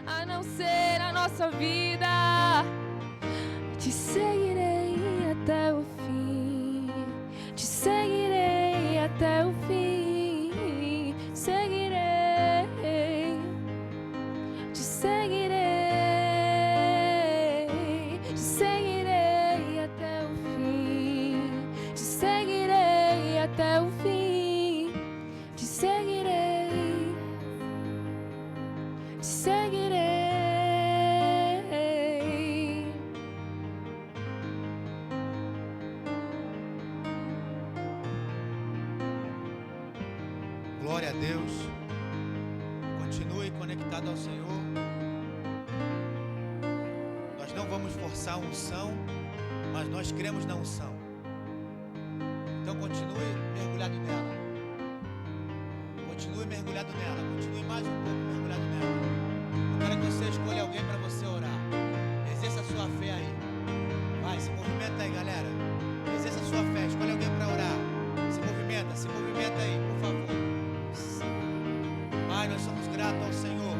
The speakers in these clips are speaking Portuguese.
a não ser a nossa vida. Te seguirei até o fim, te seguirei até o fim, seguirei, te seguirei, te seguirei até o fim, te seguirei até o fim, te seguirei, te seguirei. Glória a Deus. Continue conectado ao Senhor. Nós não vamos forçar a unção, mas nós cremos na unção. Então continue mergulhado nela. Continue mergulhado nela. Continue mais um pouco mergulhado nela. Eu quero que você escolha alguém para você orar. Exerça a sua fé aí. Vai, se movimenta aí, galera. Exerça a sua fé. Escolha alguém para orar. Se movimenta aí, por favor. Pai, nós somos gratos ao Senhor.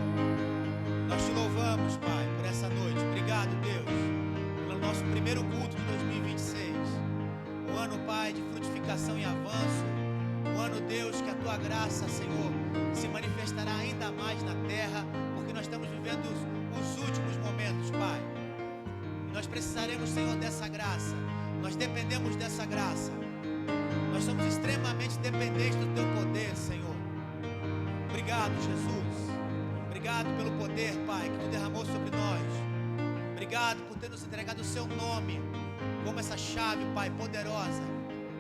Nós te louvamos, Pai, por essa noite. Obrigado, Deus, pelo nosso primeiro culto de 2026. Um ano, Pai, de frutificação e avanço. Um ano, Deus, que a Tua graça, Senhor, se manifestará ainda mais na terra, porque nós estamos vivendo os últimos momentos, Pai. E nós precisaremos, Senhor, dessa graça. Nós dependemos dessa graça. Nós somos extremamente dependentes do Teu poder, Senhor. Obrigado, Jesus. Obrigado pelo poder, Pai, que Tu derramou sobre nós. Obrigado por ter nos entregado o Seu nome como essa chave, Pai, poderosa.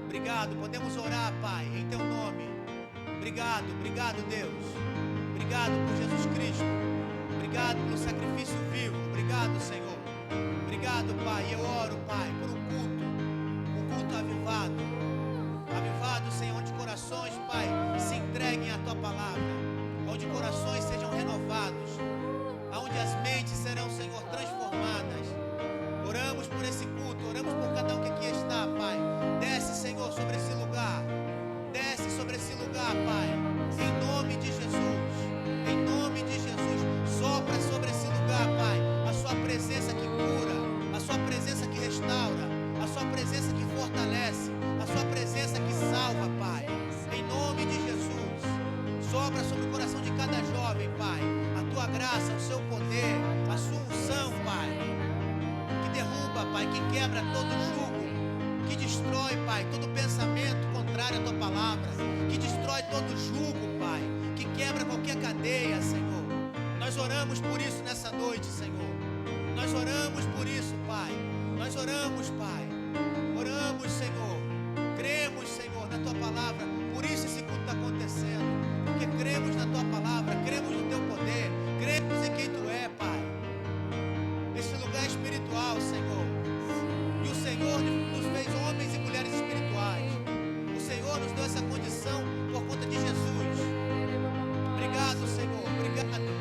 Obrigado, podemos orar, Pai, em Teu nome. Obrigado, Deus. Obrigado por Jesus Cristo. Obrigado pelo sacrifício vivo. Obrigado, Senhor. Obrigado, Pai. Eu oro, Pai, por um culto avivado. Avivado, Senhor, onde corações, Pai, se entreguem à Tua palavra, onde corações sejam renovados, onde as mentes serão, Senhor, transformadas. Oramos por esse culto, oramos por cada um que aqui está, Pai. Desce, Senhor, sobre esse lugar. Desce sobre esse lugar, Pai. Em nome de Jesus. Em nome de Jesus. Sopra sobre esse lugar, Pai, a Sua presença que cura, a Sua presença que restaura, a Sua presença que fortalece, a Sua presença que salva, Pai. Em nome de Jesus. Sopra sobre o coração de cada jovem, Pai, a Tua graça, o Seu poder, a Sua unção, Pai, que derruba, Pai, que quebra todo jugo, que destrói, Pai, todo pensamento contrário à Tua palavra, que destrói todo jugo, Pai, que quebra qualquer cadeia, Senhor. Nós oramos por isso nessa noite, Senhor. Nós oramos por isso, Pai. Nós oramos, Pai. Oramos, Senhor. Cremos, Senhor, na Tua palavra. Por isso esse culto está acontecendo. Porque cremos na Tua palavra, cremos no Teu poder, cremos em quem Tu é, Pai. Esse lugar é espiritual, Senhor. E o Senhor nos fez homens e mulheres espirituais. O Senhor nos deu essa condição por conta de Jesus. Obrigado, Senhor. Obrigado.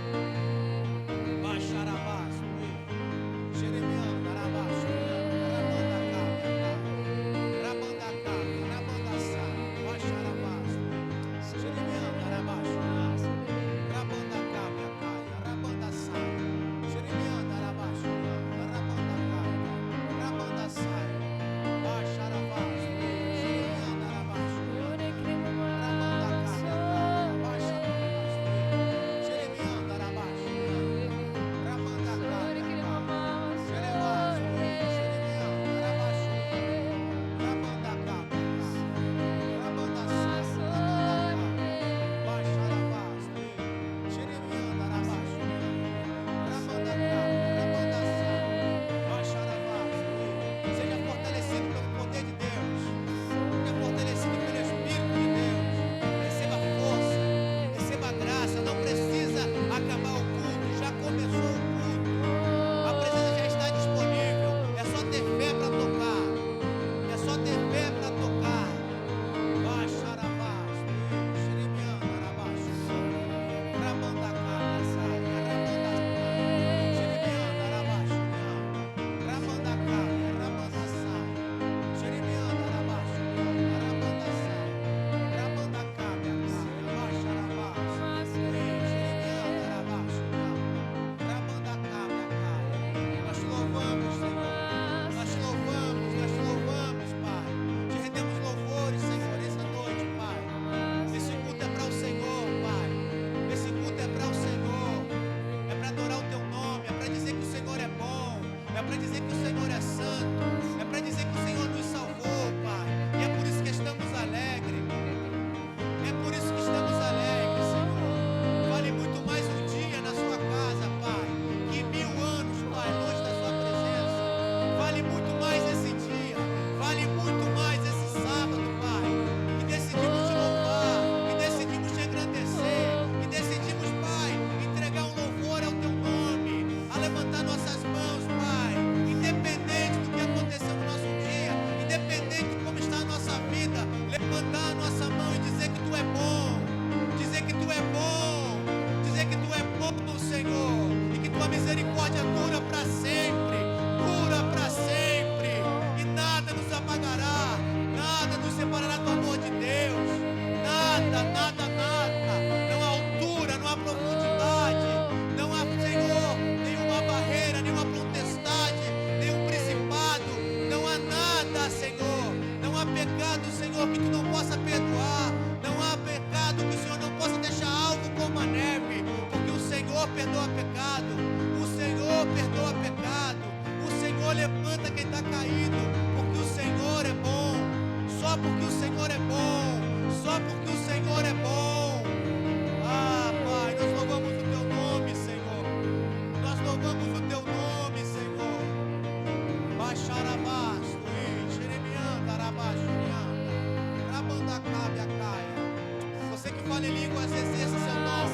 fala em línguas, exerça seu dom.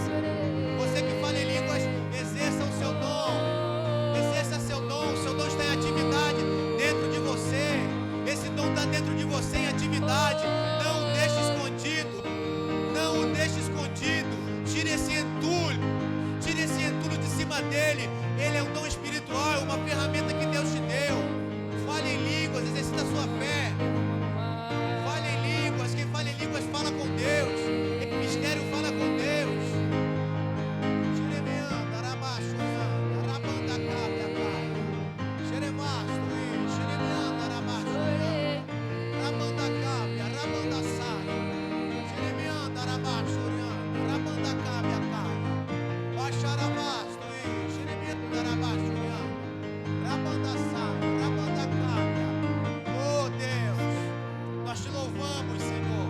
Você que fala em línguas, exerça o seu dom. Exerça seu dom. O seu dom está em atividade dentro de você. Esse dom está dentro de você em atividade. Não o deixe escondido. Não o deixe escondido. Tire esse entulho. Tire esse entulho de cima dele. Ele é um dom espiritual, é uma ferramenta que Deus te deu. Fale em línguas, exercita a sua fé. Fale em línguas. Quem fala em línguas fala com Deus. Em mistério fala com Deus. Oh Deus, nós te louvamos, Senhor.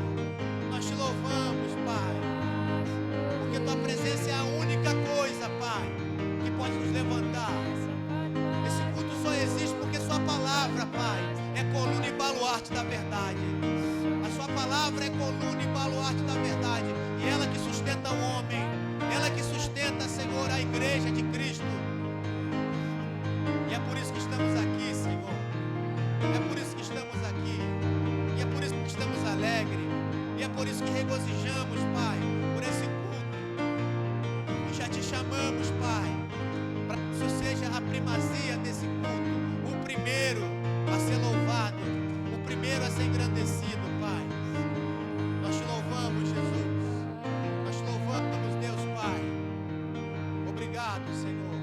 Nós te louvamos, Pai. Porque tua presença é a única coisa, Pai, que pode nos levantar. Esse culto só existe porque sua palavra, Pai, é coluna e baluarte da verdade. A sua palavra é coluna e baluarte da verdade. E ela que sustenta o homem. Ela que sustenta, Senhor, a igreja de Cristo. E é por isso que estamos aqui, Senhor. É por isso que estamos aqui. E é por isso que estamos alegres. E é por isso que regozijamos, Pai, por esse culto. E já te chamamos, Pai, para que isso seja a primazia desse culto. O primeiro a ser louvado. O primeiro a ser engrandecido, Pai. Nós te louvamos, Jesus. Nós te louvamos, Deus, Pai. Obrigado, Senhor.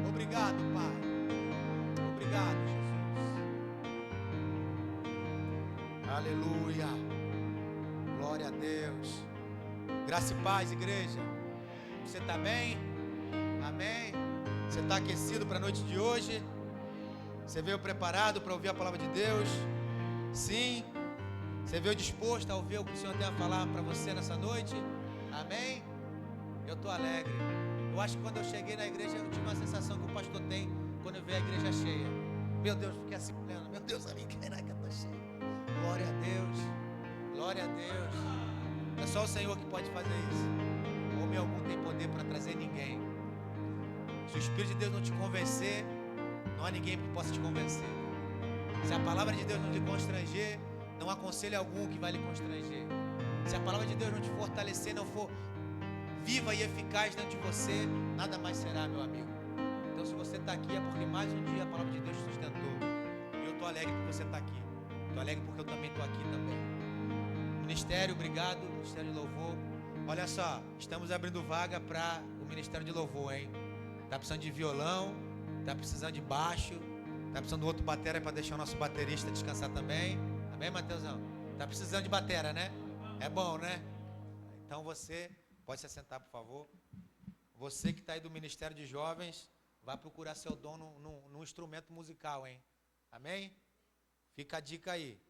Obrigado, Pai. Obrigado, Jesus. Aleluia. Glória a Deus. Graça e paz, igreja. Você está bem? Amém? Você está aquecido para a noite de hoje? Você veio preparado para ouvir a palavra de Deus? Sim? Você veio disposto a ouvir o que o Senhor tem a falar para você nessa noite? Amém? Eu estou alegre. Eu acho que quando eu cheguei na igreja, eu tive uma sensação que o pastor tem quando eu vejo a igreja cheia. Meu Deus, fiquei assim olhando. Meu Deus, amigo, caraca, eu estou cheio. Glória a Deus. Glória a Deus. É só o Senhor que pode fazer isso. Homem algum tem poder para trazer ninguém. Se o Espírito de Deus não te convencer, não há ninguém que possa te convencer. Se a palavra de Deus não te constranger, não há conselho algum que vai lhe constranger. Se a palavra de Deus não te fortalecer, não for viva e eficaz dentro de você, nada mais será, meu amigo. Então, se você está aqui, é porque mais um dia a palavra de Deus te sustentou. E eu estou alegre por você estar aqui. Estou alegre porque eu também estou aqui também. Ministério, obrigado. Ministério de Louvor. Olha só, estamos abrindo vaga para o Ministério de Louvor, hein? Tá precisando de violão, tá precisando de baixo, tá precisando de outro batera para deixar o nosso baterista descansar também. Amém, Mateusão? Tá precisando de batera, né? É bom, né? Então você pode se assentar, por favor. Você que está aí do Ministério de Jovens, vai procurar seu dom num instrumento musical, hein? Amém? Fica a dica aí.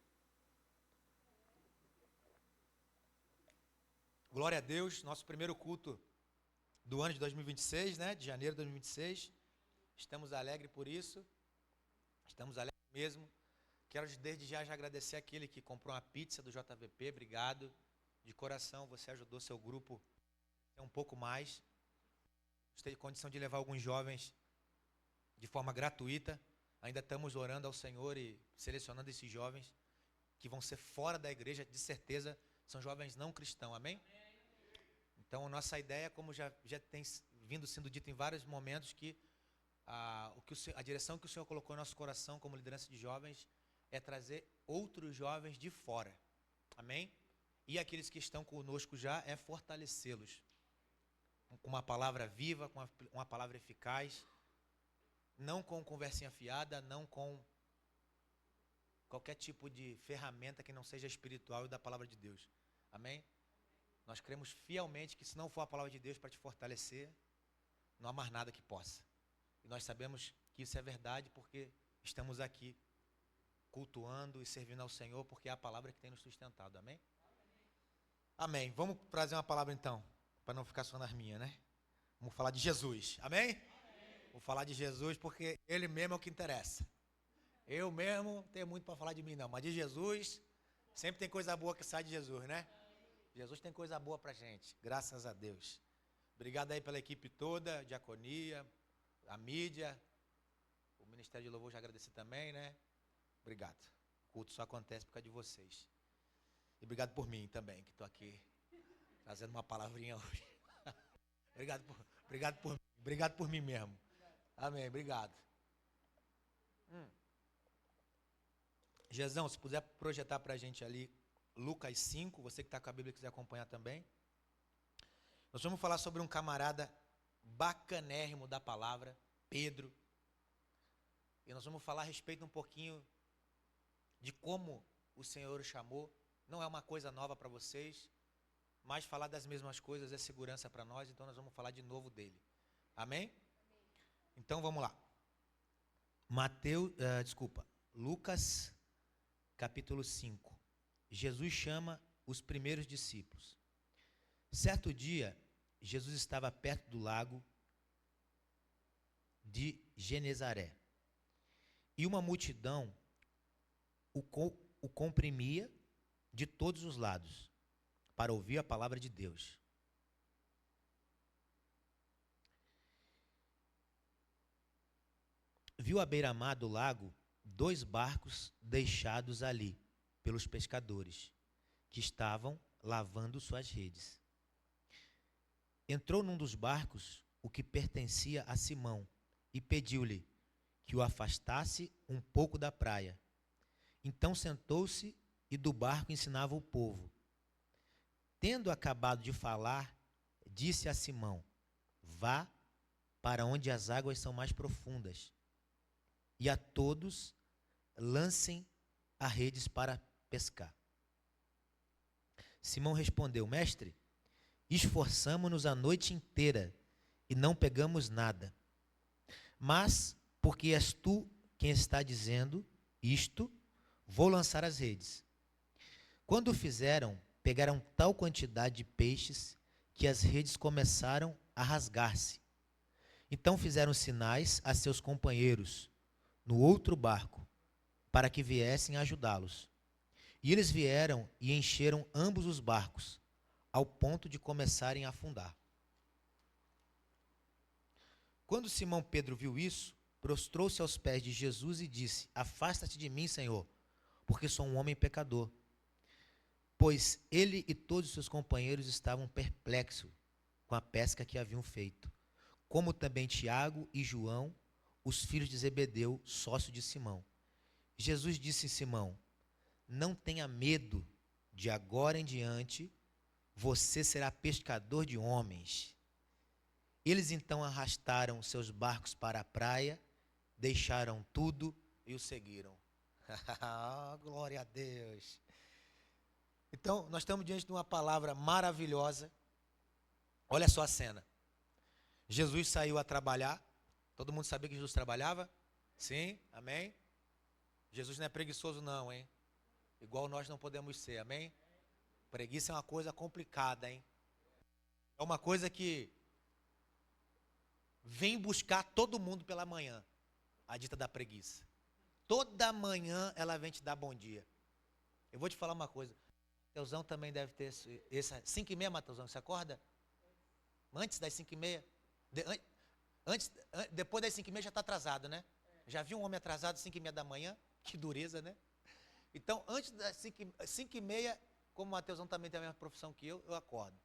Glória a Deus, nosso primeiro culto do ano de 2026, né? De janeiro de 2026. Estamos alegres por isso. Estamos alegres mesmo. Quero desde já agradecer aquele que comprou uma pizza do JVP. Obrigado. De coração, você ajudou seu grupo um pouco mais. Você teve condição de levar alguns jovens de forma gratuita. Ainda estamos orando ao Senhor e selecionando esses jovens que vão ser fora da igreja, de certeza, são jovens não cristãos, amém? Então, nossa ideia, como já tem vindo sendo dito em vários momentos, que a direção que o Senhor colocou em nosso coração como liderança de jovens é trazer outros jovens de fora, amém? E aqueles que estão conosco já é fortalecê-los com uma palavra viva, com uma palavra eficaz, não com conversinha fiada, não com qualquer tipo de ferramenta que não seja espiritual e da palavra de Deus, amém? Nós cremos fielmente que se não for a palavra de Deus para te fortalecer, não há mais nada que possa. E nós sabemos que isso é verdade porque estamos aqui cultuando e servindo ao Senhor, porque é a palavra que tem nos sustentado, amém? Amém. Vamos trazer uma palavra então, para não ficar só nas minhas, né? Vamos falar de Jesus, amém? Vou falar de Jesus porque Ele mesmo é o que interessa. Eu mesmo não tenho muito para falar de mim não, mas de Jesus, sempre tem coisa boa que sai de Jesus, né? Jesus tem coisa boa pra gente, graças a Deus. Obrigado aí pela equipe toda, diaconia, a mídia, o Ministério de Louvor, já agradeci também, né? Obrigado. O culto só acontece por causa de vocês. E obrigado por mim também, que estou aqui trazendo uma palavrinha hoje. Obrigado por mim mesmo. Amém, obrigado. Jezão, se puder projetar para a gente ali Lucas 5, você que está com a Bíblia e quiser acompanhar também. Nós vamos falar sobre um camarada bacanérrimo da palavra, Pedro. E nós vamos falar a respeito um pouquinho de como o Senhor o chamou. Não é uma coisa nova para vocês, mas falar das mesmas coisas é segurança para nós, então nós vamos falar de novo dele. Amém? Então vamos lá. Lucas, capítulo 5. Jesus chama os primeiros discípulos. Certo dia, Jesus estava perto do lago de Genezaré. E uma multidão o comprimia de todos os lados para ouvir a palavra de Deus. Viu à beira-mar do lago 2 barcos deixados ali pelos pescadores, que estavam lavando suas redes. Entrou num dos barcos, o que pertencia a Simão, e pediu-lhe que o afastasse um pouco da praia. Então sentou-se e do barco ensinava o povo. Tendo acabado de falar, disse a Simão: vá para onde as águas são mais profundas, e a todos lancem as redes para pescar. Simão respondeu: mestre, esforçamo-nos a noite inteira e não pegamos nada. Mas, porque és tu quem está dizendo isto, vou lançar as redes. Quando o fizeram, pegaram tal quantidade de peixes que as redes começaram a rasgar-se. Então fizeram sinais a seus companheiros no outro barco, para que viessem ajudá-los. E eles vieram e encheram ambos os barcos, ao ponto de começarem a afundar. Quando Simão Pedro viu isso, prostrou-se aos pés de Jesus e disse: afasta-te de mim, Senhor, porque sou um homem pecador. Pois ele e todos os seus companheiros estavam perplexos com a pesca que haviam feito, como também Tiago e João, os filhos de Zebedeu, sócio de Simão. Jesus disse a Simão: não tenha medo, de agora em diante você será pescador de homens. Eles então arrastaram seus barcos para a praia, deixaram tudo e o seguiram. Glória a Deus. Então, nós estamos diante de uma palavra maravilhosa. Olha só a cena. Jesus saiu a trabalhar. Todo mundo sabia que Jesus trabalhava? Sim, amém? Jesus não é preguiçoso não, hein? Igual nós não podemos ser, amém? Preguiça é uma coisa complicada, hein? É uma coisa que vem buscar todo mundo pela manhã, a dita da preguiça. Toda manhã ela vem te dar bom dia. Eu vou te falar uma coisa. Mateusão também deve ter essa 5h30, Mateusão, você acorda? Antes das 5h30? Depois das 5h30 já está atrasado, né? Já viu um homem atrasado às 5h30 da manhã? Que dureza, né? Então, antes das 5h30, como o Mateusão também tem a mesma profissão que eu acordo.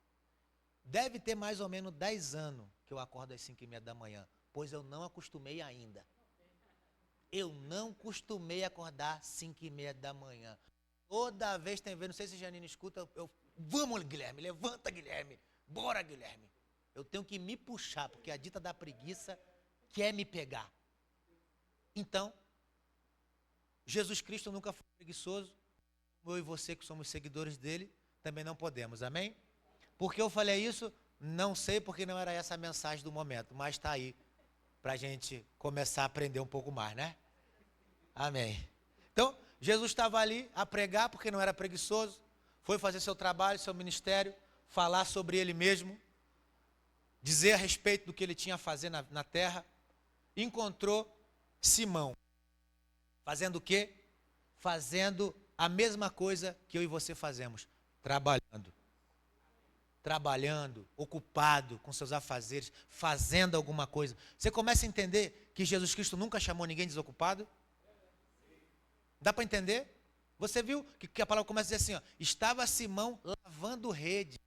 Deve ter mais ou menos 10 anos que eu acordo às 5h30 da manhã, pois eu não acostumei ainda. Eu não costumei acordar às 5h30 da manhã. Toda vez tem vez, não sei se a Janine escuta, vamos, Guilherme, levanta, Guilherme, bora, Guilherme. Eu tenho que me puxar, porque a dita da preguiça quer me pegar. Então, Jesus Cristo nunca foi preguiçoso. Eu e você que somos seguidores dele, também não podemos, amém? Por que eu falei isso? Não sei, porque não era essa a mensagem do momento, mas está aí, para a gente começar a aprender um pouco mais, né? Amém. Então, Jesus estava ali a pregar, porque não era preguiçoso, foi fazer seu trabalho, seu ministério, falar sobre ele mesmo, dizer a respeito do que ele tinha a fazer na terra. Encontrou Simão. Fazendo o quê? Fazendo a mesma coisa que eu e você fazemos, trabalhando. trabalhando, ocupado com seus afazeres, fazendo alguma coisa, você começa a entender que Jesus Cristo nunca chamou ninguém desocupado? Dá para entender? Você viu que a palavra começa a dizer assim, ó, estava Simão lavando rede.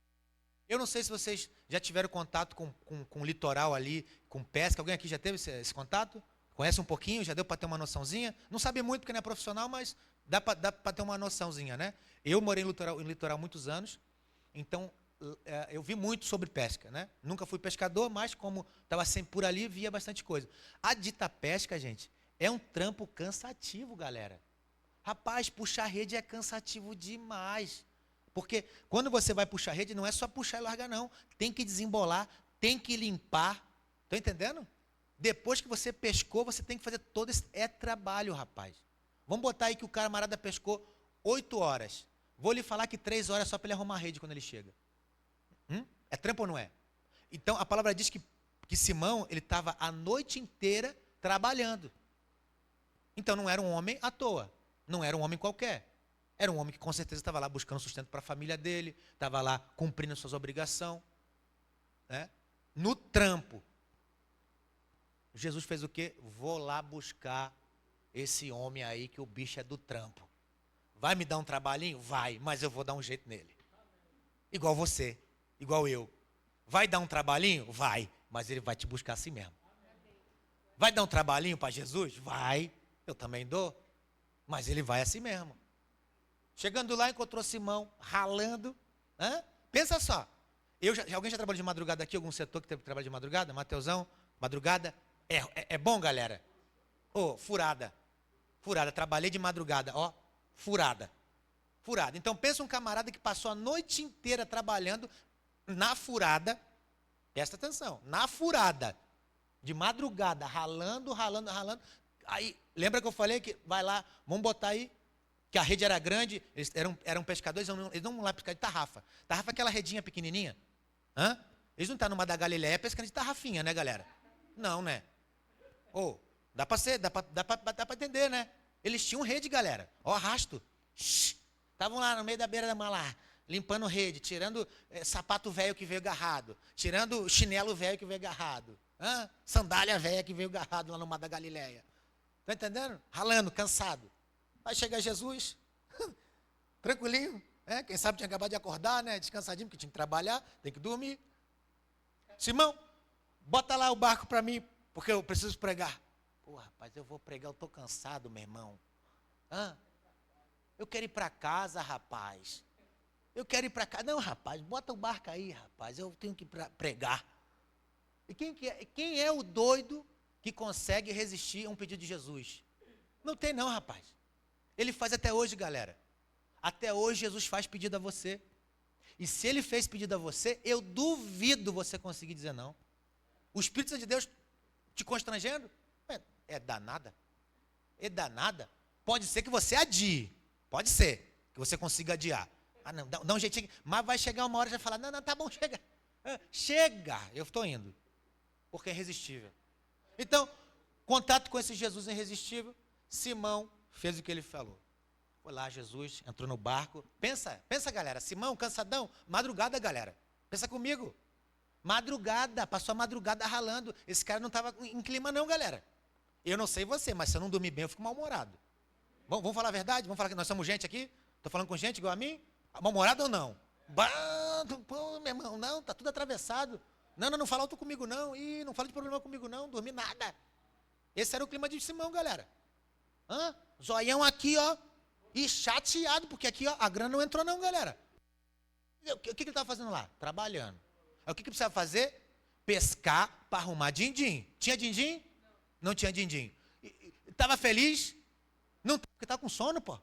Eu não sei se vocês já tiveram contato com o litoral ali, com pesca. Alguém aqui já teve esse contato? Conhece um pouquinho? Já deu para ter uma noçãozinha? Não sabe muito porque não é profissional, mas dá para ter uma noçãozinha, né? Eu morei em litoral muitos anos, então eu vi muito sobre pesca, né? Nunca fui pescador, mas como estava sempre por ali, via bastante coisa. A dita pesca, gente, é um trampo cansativo, galera. Rapaz, puxar rede é cansativo demais. Porque quando você vai puxar rede, não é só puxar e largar, não. Tem que desembolar, tem que limpar. Estão entendendo? Depois que você pescou, você tem que fazer todo esse... É trabalho, rapaz. Vamos botar aí que o camarada pescou 8 horas. Vou lhe falar que 3 horas só para ele arrumar a rede quando ele chega. É trampo ou não é? Então, a palavra diz que Simão, ele estava a noite inteira trabalhando. Então, não era um homem à toa. Não era um homem qualquer. Era um homem que com certeza estava lá buscando sustento para a família dele, estava lá cumprindo suas obrigações, né? No trampo. Jesus fez o quê? Vou lá buscar esse homem aí que o bicho é do trampo. Vai me dar um trabalhinho? Vai, mas eu vou dar um jeito nele. Igual você, igual eu. Vai dar um trabalhinho? Vai, mas ele vai te buscar assim mesmo. Vai dar um trabalhinho para Jesus? Vai, eu também dou. Mas ele vai assim mesmo. Chegando lá, encontrou Simão, ralando. Pensa só. Alguém já trabalhou de madrugada aqui? Algum setor que teve trabalho de madrugada? Mateusão, madrugada? É bom, galera? Furada. Furada. Trabalhei de madrugada. Furada. Furada. Então, pensa um camarada que passou a noite inteira trabalhando na furada. Presta atenção. Na furada. De madrugada. Ralando. Aí, lembra que eu falei que vai lá, vamos botar aí, que a rede era grande, eles eram pescadores, eles não vão lá pescar de tarrafa. Tarrafa é aquela redinha pequenininha. Eles não estão numa da Galileia pescando de tarrafinha, né, galera? Não, né? Dá para entender, né? Eles tinham rede, galera. Arrasto. Estavam lá no meio da beira da mar lá, limpando rede, tirando sapato velho que veio agarrado, tirando chinelo velho que veio agarrado, sandália velha que veio agarrado lá no mar da Galileia. Está entendendo? Ralando, cansado. Vai chegar Jesus, tranquilinho, quem sabe tinha acabado de acordar, né? Descansadinho, porque tinha que trabalhar, tem que dormir. Simão, bota lá o barco para mim, porque eu preciso pregar. Rapaz, eu vou pregar, eu estou cansado, meu irmão. Eu quero ir para casa, rapaz. Eu quero ir para casa. Não, rapaz, bota o barco aí, rapaz, eu tenho que pregar. E quem é o doido que consegue resistir a um pedido de Jesus? Não tem não, rapaz. Ele faz até hoje, galera. Até hoje Jesus faz pedido a você. E se ele fez pedido a você, eu duvido você conseguir dizer não. O Espírito de Deus te constrangendo? É danada. É danada. Pode ser que você adie. Pode ser que você consiga adiar. Não, dá um jeitinho. Mas vai chegar uma hora e já falar, não, tá bom, chega. Chega, eu estou indo. Porque é irresistível. Então, contato com esse Jesus irresistível, Simão fez o que ele falou. Foi lá, Jesus entrou no barco. Pensa, galera. Simão, cansadão. Madrugada, galera. Pensa comigo. Madrugada, passou a madrugada ralando. Esse cara não estava em clima não, galera. Eu não sei você, mas se eu não dormir bem, eu fico mal-humorado. Vamos falar a verdade? Vamos falar que nós somos gente aqui? Estou falando com gente igual a mim? Mal-humorado ou não? Pô, meu irmão, não, tá tudo atravessado. Não fala alto comigo não. Não fala de problema comigo não, dormi nada. Esse era o clima de Simão, galera. Zoião aqui, e chateado, porque aqui, a grana não entrou não, galera. O que ele estava fazendo lá? Trabalhando. Aí o que precisava fazer? Pescar para arrumar din-din. Tinha din-din? Não tinha din-din. Estava feliz? Não, porque estava com sono, pô.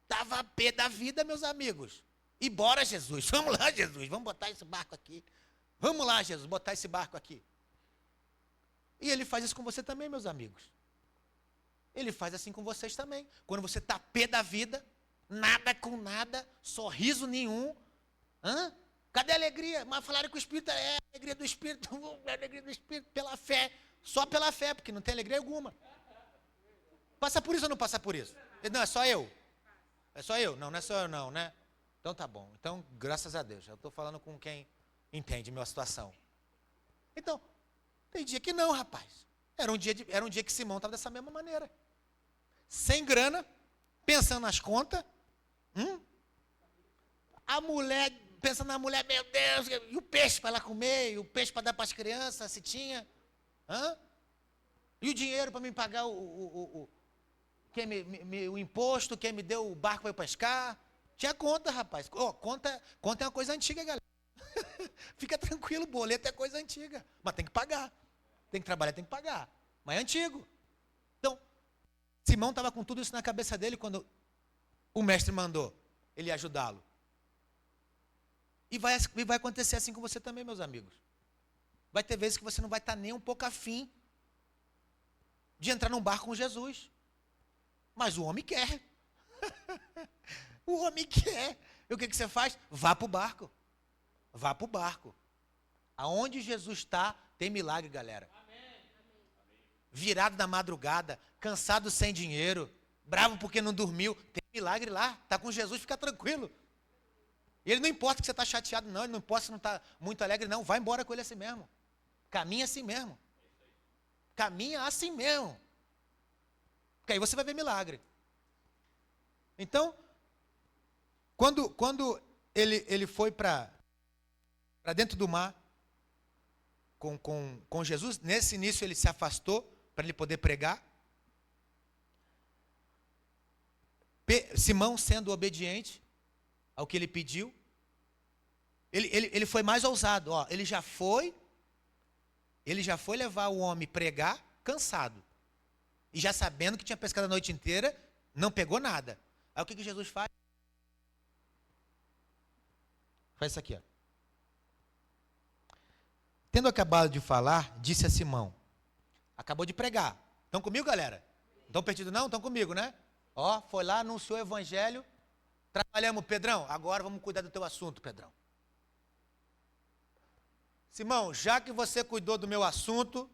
Estava a pé da vida, meus amigos. E bora, Jesus. Vamos lá, Jesus. Vamos botar esse barco aqui. Vamos lá, Jesus, botar esse barco aqui. E ele faz isso com você também, meus amigos. Ele faz assim com vocês também. Quando você está pé da vida, nada com nada, sorriso nenhum. Cadê a alegria? Mas falaram que o Espírito é a alegria do Espírito. A alegria do Espírito pela fé. Só pela fé, porque não tem alegria alguma. Passa por isso ou não passa por isso? Não, é só eu. É só eu? Não é só eu não, né? Então tá bom. Então, graças a Deus. Eu estou falando com quem entende a minha situação. Então, tem dia que não, rapaz. Era um dia que Simão estava dessa mesma maneira. Sem grana, pensando nas contas. A mulher, pensando na mulher, meu Deus, e o peixe para ela comer, e o peixe para dar para as crianças, se tinha. E o dinheiro para me pagar o imposto, quem me deu o barco para eu pescar. Tinha conta, rapaz. Conta é uma coisa antiga, galera. Fica tranquilo, boleto é coisa antiga. Mas tem que pagar. Tem que trabalhar, tem que pagar. Mas é antigo. Então, Simão estava com tudo isso na cabeça dele quando o mestre mandou ele ajudá-lo. E vai acontecer assim com você também, meus amigos. Vai ter vezes que você não vai estar nem um pouco afim de entrar num barco com Jesus. Mas o homem quer. O homem quer. E o que você faz? Vá para o barco. Vá para o barco. Aonde Jesus está, tem milagre, galera. Virado na madrugada, cansado sem dinheiro, bravo porque não dormiu, tem milagre lá. Está com Jesus, fica tranquilo. Ele não importa que você está chateado, não. Ele não importa se não está muito alegre, não. Vai embora com ele assim mesmo. Caminha assim mesmo. Caminha assim mesmo. Porque aí você vai ver milagre. Então, quando ele foi para dentro do mar com Jesus, nesse início ele se afastou para ele poder pregar. Simão, sendo obediente ao que ele pediu, ele foi mais ousado. Ele já foi levar o homem pregar cansado. E já sabendo que tinha pescado a noite inteira, não pegou nada. Aí o que Jesus faz? Faz isso aqui, ó. Tendo acabado de falar, disse a Simão. Acabou de pregar. Estão comigo, galera? Não estão perdidos não? Estão comigo, né? Foi lá, anunciou o evangelho. Trabalhamos, Pedrão. Agora vamos cuidar do teu assunto, Pedrão. Simão, já que você cuidou do meu assunto,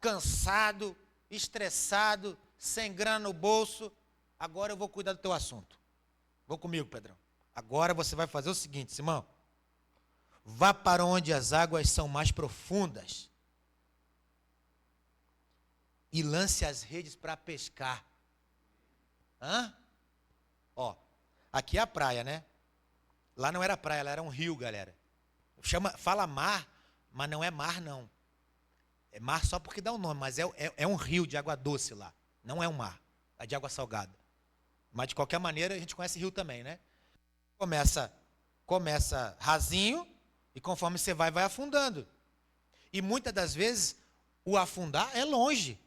cansado, estressado, sem grana no bolso, agora eu vou cuidar do teu assunto. Vou comigo, Pedrão. Agora você vai fazer o seguinte, Simão. Vá para onde as águas são mais profundas e lance as redes para pescar. Aqui é a praia, né? Lá não era praia, lá era um rio, galera. Fala mar, mas não é mar, não. É mar só porque dá o nome, mas é um rio de água doce lá. Não é um mar, é de água salgada. Mas de qualquer maneira, a gente conhece rio também, né? Começa rasinho e conforme você vai afundando. E muitas das vezes, o afundar é longe.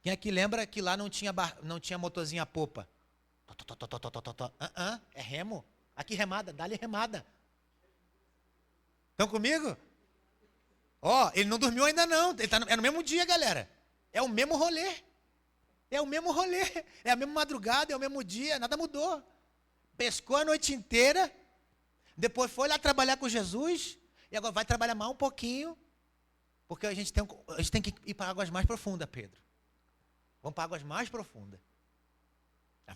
Quem aqui lembra que lá não tinha motorzinho a popa? É remo. Aqui remada, dá-lhe remada. Estão comigo? Ele não dormiu ainda não. É no mesmo dia, galera. É o mesmo rolê. É o mesmo rolê. É a mesma madrugada, é o mesmo dia, nada mudou. Pescou a noite inteira. Depois foi lá trabalhar com Jesus. E agora vai trabalhar mais um pouquinho. Porque a gente tem que ir para águas mais profundas, Pedro. Vamos para águas mais profundas.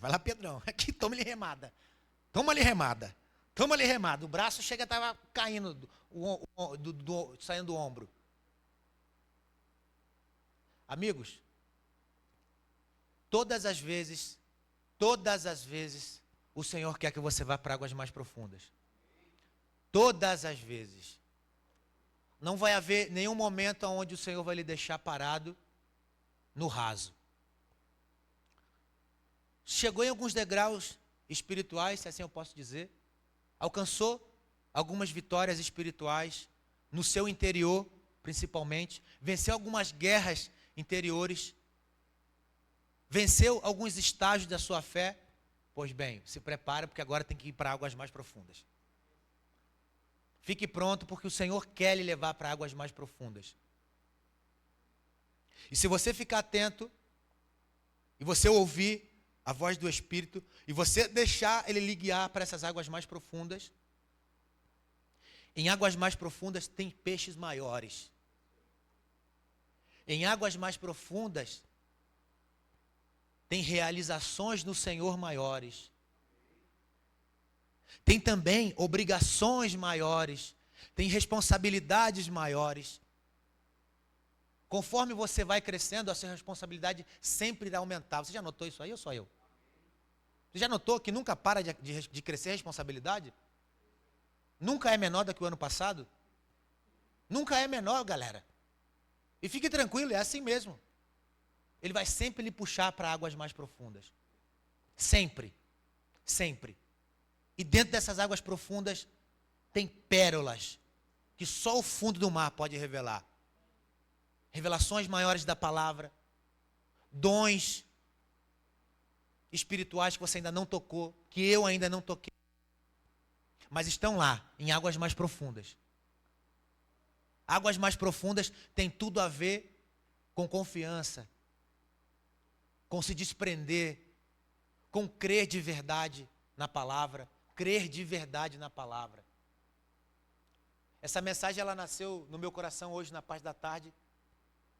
Vai lá, Pedrão. Aqui, toma-lhe remada. Toma-lhe remada. Toma-lhe remada. O braço chega, estava caindo, saindo do ombro. Amigos, todas as vezes, o Senhor quer que você vá para águas mais profundas. Todas as vezes. Não vai haver nenhum momento onde o Senhor vai lhe deixar parado no raso. Chegou em alguns degraus espirituais, se assim eu posso dizer. Alcançou algumas vitórias espirituais no seu interior, principalmente. Venceu algumas guerras interiores. Venceu alguns estágios da sua fé. Pois bem, se prepara porque agora tem que ir para águas mais profundas. Fique pronto porque o Senhor quer lhe levar para águas mais profundas. E se você ficar atento, e você ouvir a voz do Espírito, e você deixar Ele lhe guiar para essas águas mais profundas, em águas mais profundas tem peixes maiores. Em águas mais profundas tem realizações no Senhor maiores. tem também obrigações maiores, tem responsabilidades maiores. Conforme você vai crescendo, a sua responsabilidade sempre irá aumentar. Você já notou isso aí ou só eu? Você já notou que nunca para de crescer a responsabilidade? Nunca é menor do que o ano passado? Nunca é menor, galera. E fique tranquilo, é assim mesmo. Ele vai sempre lhe puxar para águas mais profundas. Sempre. Sempre. E dentro dessas águas profundas tem pérolas que só o fundo do mar pode revelar. Revelações maiores da palavra, dons espirituais que você ainda não tocou, que eu ainda não toquei, mas estão lá, em águas mais profundas. Águas mais profundas têm tudo a ver com confiança, com se desprender, com crer de verdade na palavra, crer de verdade na palavra. Essa mensagem ela nasceu no meu coração hoje na parte da tarde,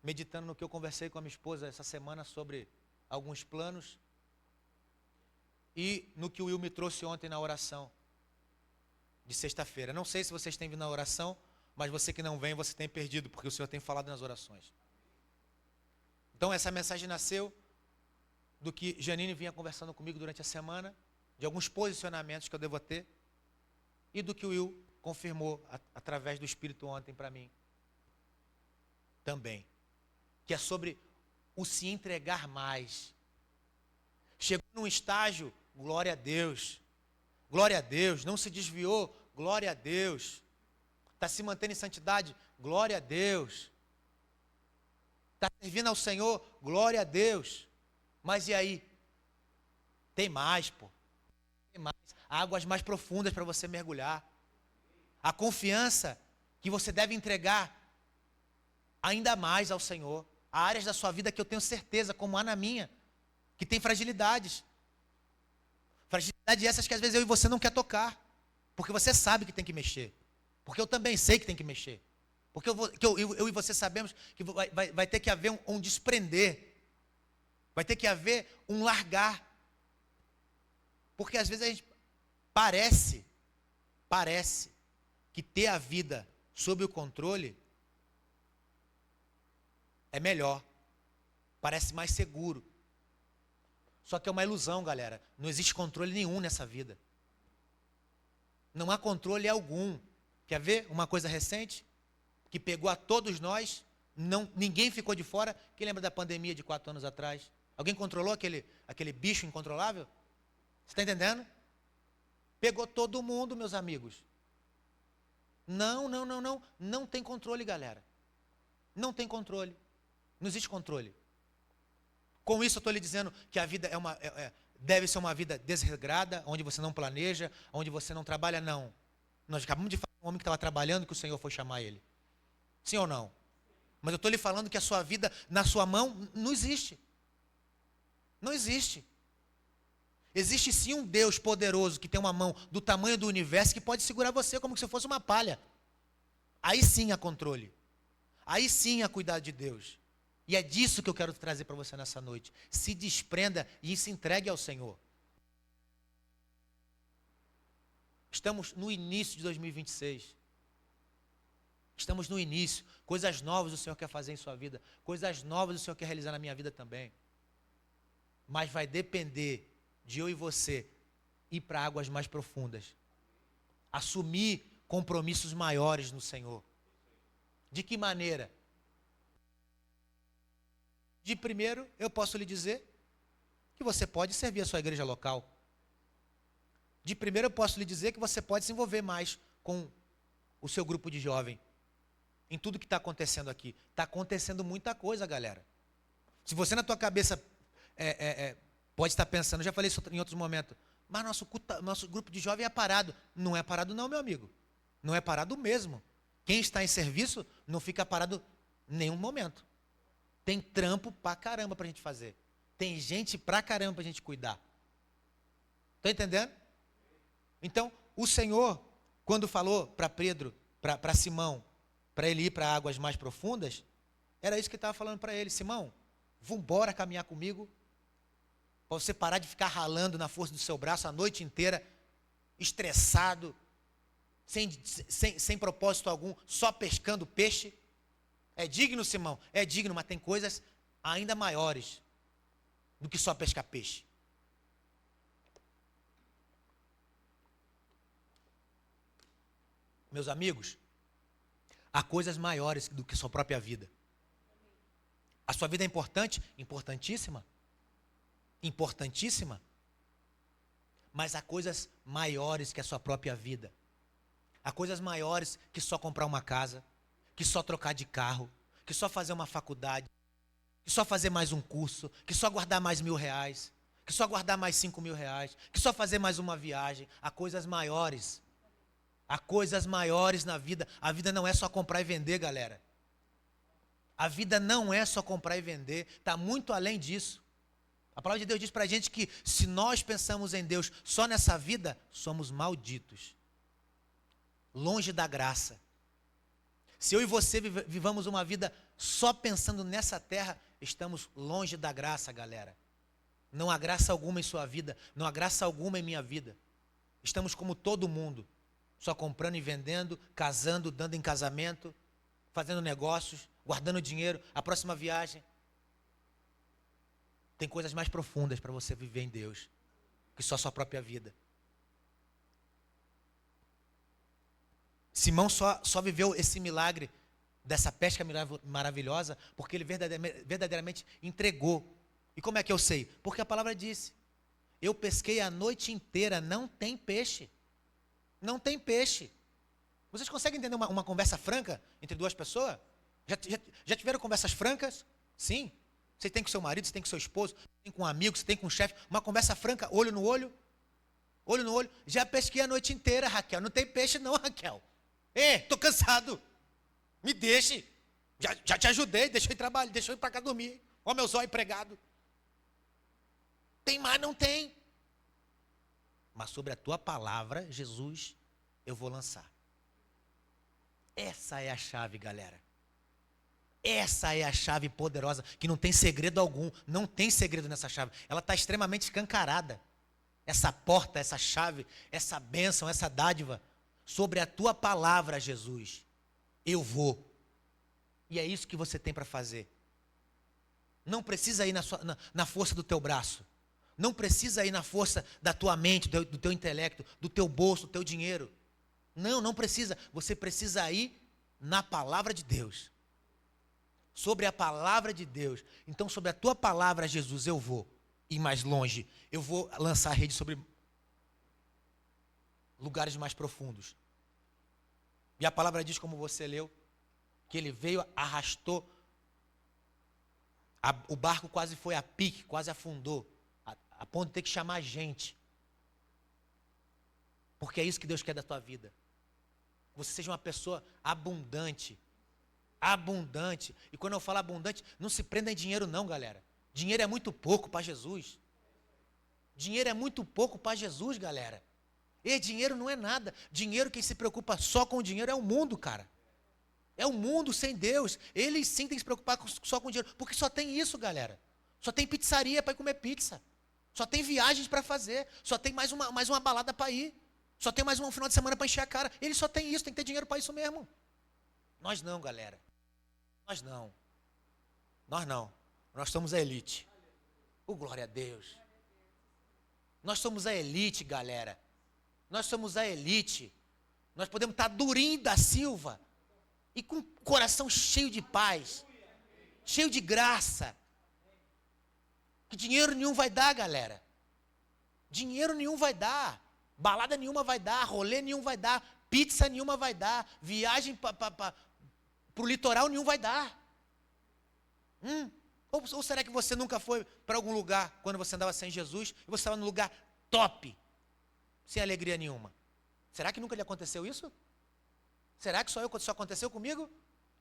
meditando no que eu conversei com a minha esposa essa semana sobre alguns planos e no que o Will me trouxe ontem na oração de sexta-feira. Não sei se vocês têm vindo na oração, mas você que não vem, você tem perdido, porque o Senhor tem falado nas orações. Então essa mensagem nasceu do que Janine vinha conversando comigo durante a semana, de alguns posicionamentos que eu devo ter, e do que o Will confirmou através do Espírito ontem para mim também. Que é sobre o se entregar mais. Chegou num estágio, glória a Deus, não se desviou, glória a Deus, está se mantendo em santidade, glória a Deus, está servindo ao Senhor, glória a Deus, mas e aí? Tem mais, pô, tem mais, águas mais profundas para você mergulhar, a confiança que você deve entregar ainda mais ao Senhor. Há áreas da sua vida que eu tenho certeza, como há na minha, que tem fragilidades. Fragilidades essas que às vezes eu e você não quer tocar. Porque você sabe que tem que mexer. Porque eu também sei que tem que mexer. Porque eu e você sabemos que vai ter que haver um desprender. Vai ter que haver um largar. Porque às vezes a gente parece que ter a vida sob o controle é melhor, parece mais seguro. Só que é uma ilusão, galera. Não existe controle nenhum nessa vida. Não há controle algum. Quer ver uma coisa recente? Que pegou a todos nós, ninguém ficou de fora. Quem lembra da pandemia de 4 anos atrás? Alguém controlou aquele bicho incontrolável? Você está entendendo? Pegou todo mundo, meus amigos. Não tem controle, galera. Não tem controle. Não existe controle. Com isso eu estou lhe dizendo que a vida deve ser uma vida desregrada, onde você não planeja, onde você não trabalha, não. Nós acabamos de falar de um homem que estava trabalhando, que o Senhor foi chamar ele. Sim ou não? Mas eu estou lhe falando que a sua vida, na sua mão, não existe. Não existe. Existe sim um Deus poderoso, que tem uma mão do tamanho do universo, que pode segurar você como se fosse uma palha. Aí sim há controle. Aí sim há cuidado de Deus. E é disso que eu quero trazer para você nessa noite. Se desprenda e se entregue ao Senhor. Estamos no início de 2026. Estamos no início. Coisas novas o Senhor quer fazer em sua vida. Coisas novas o Senhor quer realizar na minha vida também. Mas vai depender de eu e você ir para águas mais profundas. Assumir compromissos maiores no Senhor. De que maneira? De primeiro, eu posso lhe dizer que você pode servir a sua igreja local. De primeiro, eu posso lhe dizer que você pode se envolver mais com o seu grupo de jovem. Em tudo que está acontecendo aqui. Está acontecendo muita coisa, galera. Se você na tua cabeça pode estar pensando, eu já falei isso em outros momentos, mas nosso grupo de jovem é parado. Não é parado não, meu amigo. Não é parado mesmo. Quem está em serviço não fica parado em nenhum momento. Tem trampo pra caramba pra gente fazer. Tem gente pra caramba pra gente cuidar. Está entendendo? Então, o Senhor, quando falou para Pedro, para Simão, para ele ir para águas mais profundas, era isso que ele estava falando para ele. Simão, vambora caminhar comigo, para você parar de ficar ralando na força do seu braço a noite inteira, estressado, sem propósito algum, só pescando peixe. É digno, Simão? É digno, mas tem coisas ainda maiores do que só pescar peixe. Meus amigos, há coisas maiores do que sua própria vida. A sua vida é importante? Importantíssima. Importantíssima. Mas há coisas maiores que a sua própria vida. Há coisas maiores que só comprar uma casa, que só trocar de carro, que só fazer uma faculdade, que só fazer mais um curso, que só guardar mais R$1.000, que só guardar mais R$5.000, que só fazer mais uma viagem. Há coisas maiores. Há coisas maiores na vida. A vida não é só comprar e vender, galera. A vida não é só comprar e vender. Está muito além disso. A palavra de Deus diz para a gente que se nós pensamos em Deus só nessa vida, somos malditos. Longe da graça. Se eu e você vivamos uma vida só pensando nessa terra, estamos longe da graça, galera. Não há graça alguma em sua vida, não há graça alguma em minha vida. Estamos como todo mundo, só comprando e vendendo, casando, dando em casamento, fazendo negócios, guardando dinheiro, a próxima viagem. Tem coisas mais profundas para você viver em Deus, que só a sua própria vida. Simão só viveu esse milagre dessa pesca maravilhosa porque ele verdadeiramente entregou. E como é que eu sei? Porque a palavra disse: eu pesquei a noite inteira, não tem peixe. Não tem peixe. Vocês conseguem entender uma conversa franca entre duas pessoas? Já tiveram conversas francas? Sim. Você tem com seu marido, você tem com seu esposo, você tem com um amigo, você tem com um chefe. Uma conversa franca, olho no olho. Olho no olho. Já pesquei a noite inteira, Raquel. Não tem peixe não, Raquel. Estou cansado. Me deixe. Já te ajudei, deixa eu ir trabalhar, deixa eu ir para cá dormir. Ó meu zóio pregado. Tem mais? Não tem. Mas sobre a tua palavra, Jesus, eu vou lançar. Essa é a chave, galera. Essa é a chave poderosa, que não tem segredo algum. Não tem segredo nessa chave. Ela está extremamente escancarada. Essa porta, essa chave, essa bênção, essa dádiva. Sobre a tua palavra, Jesus, eu vou. E é isso que você tem para fazer. Não precisa ir na força do teu braço. Não precisa ir na força da tua mente, do teu intelecto, do teu bolso, do teu dinheiro. Não precisa. Você precisa ir na palavra de Deus. Sobre a palavra de Deus. Então, sobre a tua palavra, Jesus, eu vou ir mais longe. Eu vou lançar a rede sobre lugares mais profundos. E a palavra diz, como você leu, que ele veio, arrastou, o barco quase foi a pique, quase afundou, a ponto de ter que chamar gente. Porque é isso que Deus quer da tua vida. Você seja uma pessoa abundante. Abundante. E quando eu falo abundante, não se prenda em dinheiro não, galera. Dinheiro é muito pouco para Jesus. Dinheiro é muito pouco para Jesus, galera. E dinheiro não é nada. Dinheiro, quem se preocupa só com o dinheiro é o mundo, cara. É o mundo sem Deus. Eles sim têm que se preocupar só com o dinheiro. Porque só tem isso, galera. Só tem pizzaria para ir comer pizza. Só tem viagens para fazer. Só tem mais uma balada para ir. Só tem mais um final de semana para encher a cara. Eles só tem isso, tem que ter dinheiro para isso mesmo. Nós não, galera. Nós não. Nós não. Nós somos a elite. Glória a Deus. Nós somos a elite, galera. Nós somos a elite. Nós podemos estar durinho da Silva e com o coração cheio de paz, cheio de graça. Que dinheiro nenhum vai dar, galera. Dinheiro nenhum vai dar. Balada nenhuma vai dar. Rolê nenhum vai dar. Pizza nenhuma vai dar. Viagem para o litoral nenhum vai dar. Ou será que você nunca foi para algum lugar quando você andava sem Jesus e você estava num lugar top, sem alegria nenhuma? Será que nunca lhe aconteceu isso? Será que só aconteceu comigo?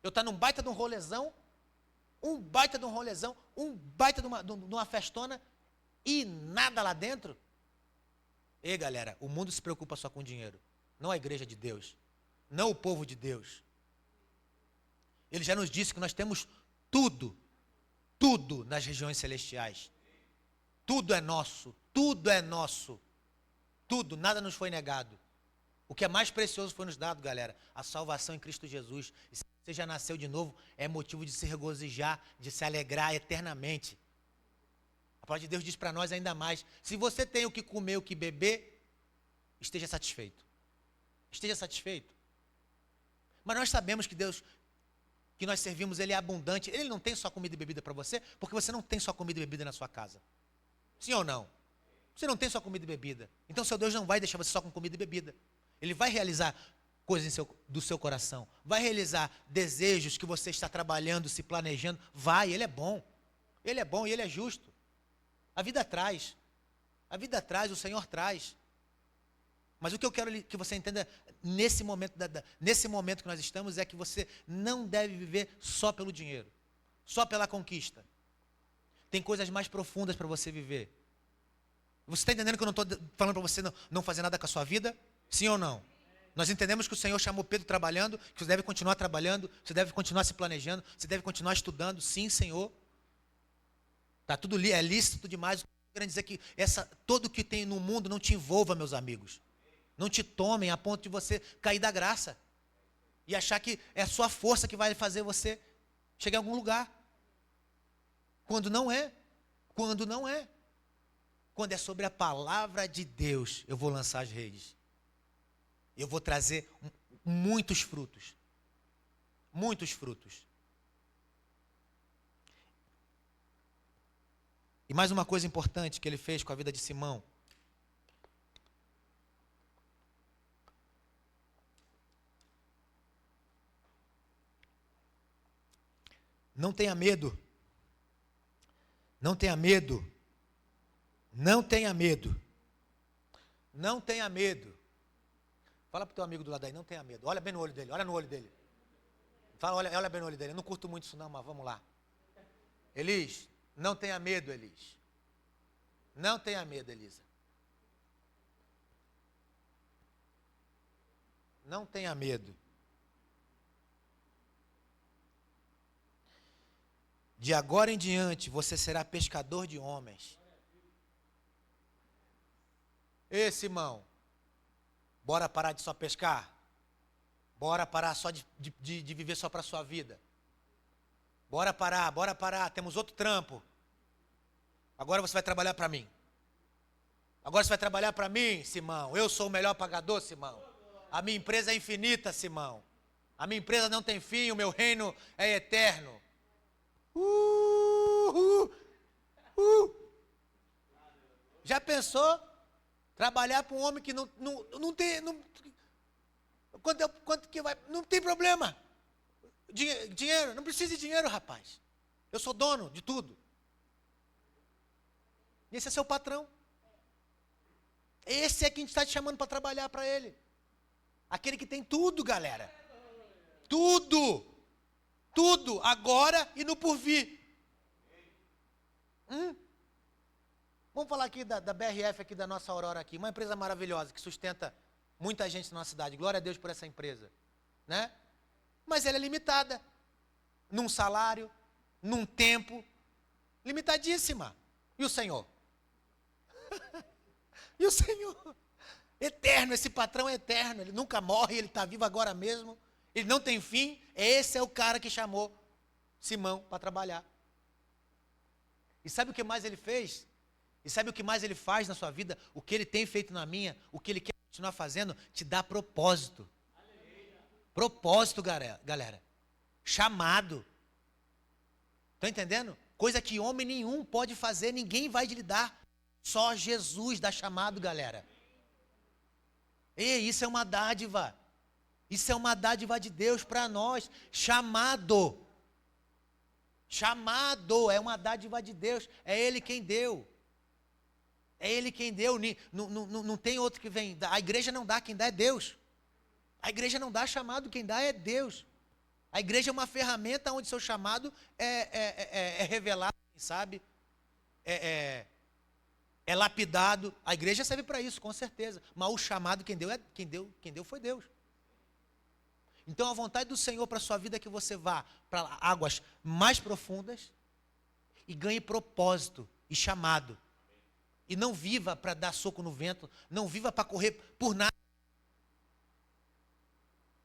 Eu estou num baita de um rolezão, um baita de uma festona e nada lá dentro? Ei, galera, o mundo se preocupa só com dinheiro, não a igreja de Deus, não o povo de Deus. Ele já nos disse que nós temos tudo nas regiões celestiais. Tudo é nosso, tudo é nosso. Tudo, nada nos foi negado. O que é mais precioso foi nos dado, galera. A salvação em Cristo Jesus. E se você já nasceu de novo, é motivo de se regozijar, de se alegrar eternamente. A palavra de Deus diz para nós ainda mais. Se você tem o que comer, o que beber, esteja satisfeito. Esteja satisfeito. Mas nós sabemos que Deus que nós servimos, Ele é abundante. Ele não tem só comida e bebida para você, porque você não tem só comida e bebida na sua casa. Sim ou não? Você não tem só comida e bebida. Então seu Deus não vai deixar você só com comida e bebida. Ele vai realizar coisas do seu coração. Vai realizar desejos que você está trabalhando, se planejando. Vai, Ele é bom. Ele é bom e Ele é justo. A vida traz. A vida traz, o Senhor traz. Mas o que eu quero que você entenda nesse momento que nós estamos é que você não deve viver só pelo dinheiro, só pela conquista. Tem coisas mais profundas para você viver. Você está entendendo que eu não estou falando para você não fazer nada com a sua vida? Sim ou não? Nós entendemos que o Senhor chamou Pedro trabalhando, que você deve continuar trabalhando, você deve continuar se planejando, você deve continuar estudando. Sim, Senhor. Está tudo é lícito demais. Eu quero dizer que todo o que tem no mundo não te envolva, meus amigos. Não te tomem a ponto de você cair da graça e achar que é a sua força que vai fazer você chegar em algum lugar. Quando não é. Quando não é. Quando é sobre a palavra de Deus, eu vou lançar as redes. Eu vou trazer muitos frutos. Muitos frutos. E mais uma coisa importante que ele fez com a vida de Simão. Não tenha medo. Não tenha medo. Não tenha medo. Não tenha medo. Fala para o teu amigo do lado aí, não tenha medo. Olha bem no olho dele, olha no olho dele. Fala, olha bem no olho dele. Eu não curto muito isso não, mas vamos lá. Elis, não tenha medo, Elis. Não tenha medo, Elisa. Não tenha medo. De agora em diante, você será pescador de homens. Ei, Simão, bora parar de só pescar? Bora parar só de viver só para a sua vida? Bora parar, temos outro trampo. Agora você vai trabalhar para mim. Agora você vai trabalhar para mim, Simão. Eu sou o melhor pagador, Simão. A minha empresa é infinita, Simão. A minha empresa não tem fim, o meu reino é eterno. Já pensou? Trabalhar para um homem que não tem. Quanto que vai? Não tem problema. Dinheiro, não precisa de dinheiro, rapaz. Eu sou dono de tudo. Esse é seu patrão. Esse é quem está te chamando para trabalhar para ele. Aquele que tem tudo, galera. Tudo. Tudo, agora e no porvir. Vamos falar aqui da BRF, aqui da nossa Aurora aqui. Uma empresa maravilhosa que sustenta muita gente na nossa cidade. Glória a Deus por essa empresa. Né? Mas ela é limitada. Num salário, num tempo. Limitadíssima. E o Senhor? E o Senhor? Eterno, esse patrão é eterno. Ele nunca morre, ele está vivo agora mesmo. Ele não tem fim. Esse é o cara que chamou Simão para trabalhar. E sabe o que mais ele fez? E sabe o que mais ele faz na sua vida? O que ele tem feito na minha, o que ele quer continuar fazendo, te dá propósito. Propósito, galera. Chamado. Estão entendendo? Coisa que homem nenhum pode fazer, ninguém vai lhe dar. Só Jesus dá chamado, galera. Ei, isso é uma dádiva. Isso é uma dádiva de Deus para nós. Chamado. Chamado é uma dádiva de Deus. É Ele quem deu. É Ele quem deu. Não tem outro que vem. A igreja não dá, quem dá é Deus. A igreja não dá chamado, quem dá é Deus. A igreja é uma ferramenta onde seu chamado é revelado, sabe? É lapidado. A igreja serve para isso, com certeza. Mas o chamado quem deu foi Deus. Então a vontade do Senhor para a sua vida é que você vá para águas mais profundas e ganhe propósito e chamado. E não viva para dar soco no vento. Não viva para correr por nada.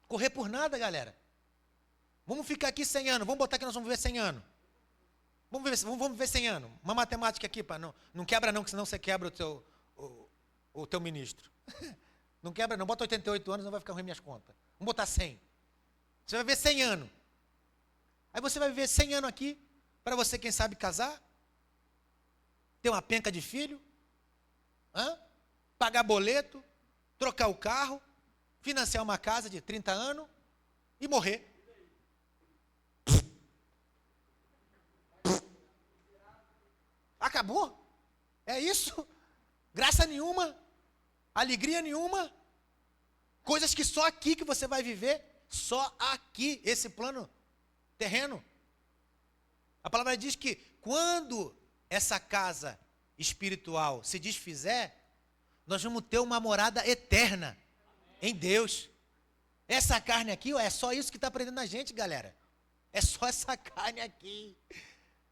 Correr por nada, galera. Vamos ficar aqui 100 anos. Vamos botar que nós vamos viver 100 anos. Vamos viver 100 anos. Uma matemática aqui, para não quebra não, que senão você quebra o teu ministro. Não quebra não. Bota 88 anos, não vai ficar ruim minhas contas. Vamos botar 100. Você vai viver 100 anos. Aí você vai viver 100 anos aqui, para você, quem sabe, casar, ter uma penca de filho, pagar boleto, trocar o carro, financiar uma casa de 30 anos e morrer. Acabou. É isso. Graça nenhuma, alegria nenhuma, coisas que só aqui que você vai viver, só aqui, esse plano terreno. A palavra diz que quando essa casa espiritual se desfizer, nós vamos ter uma morada eterna em Deus. Essa carne aqui, é só isso que está prendendo a gente, galera. É só essa carne aqui.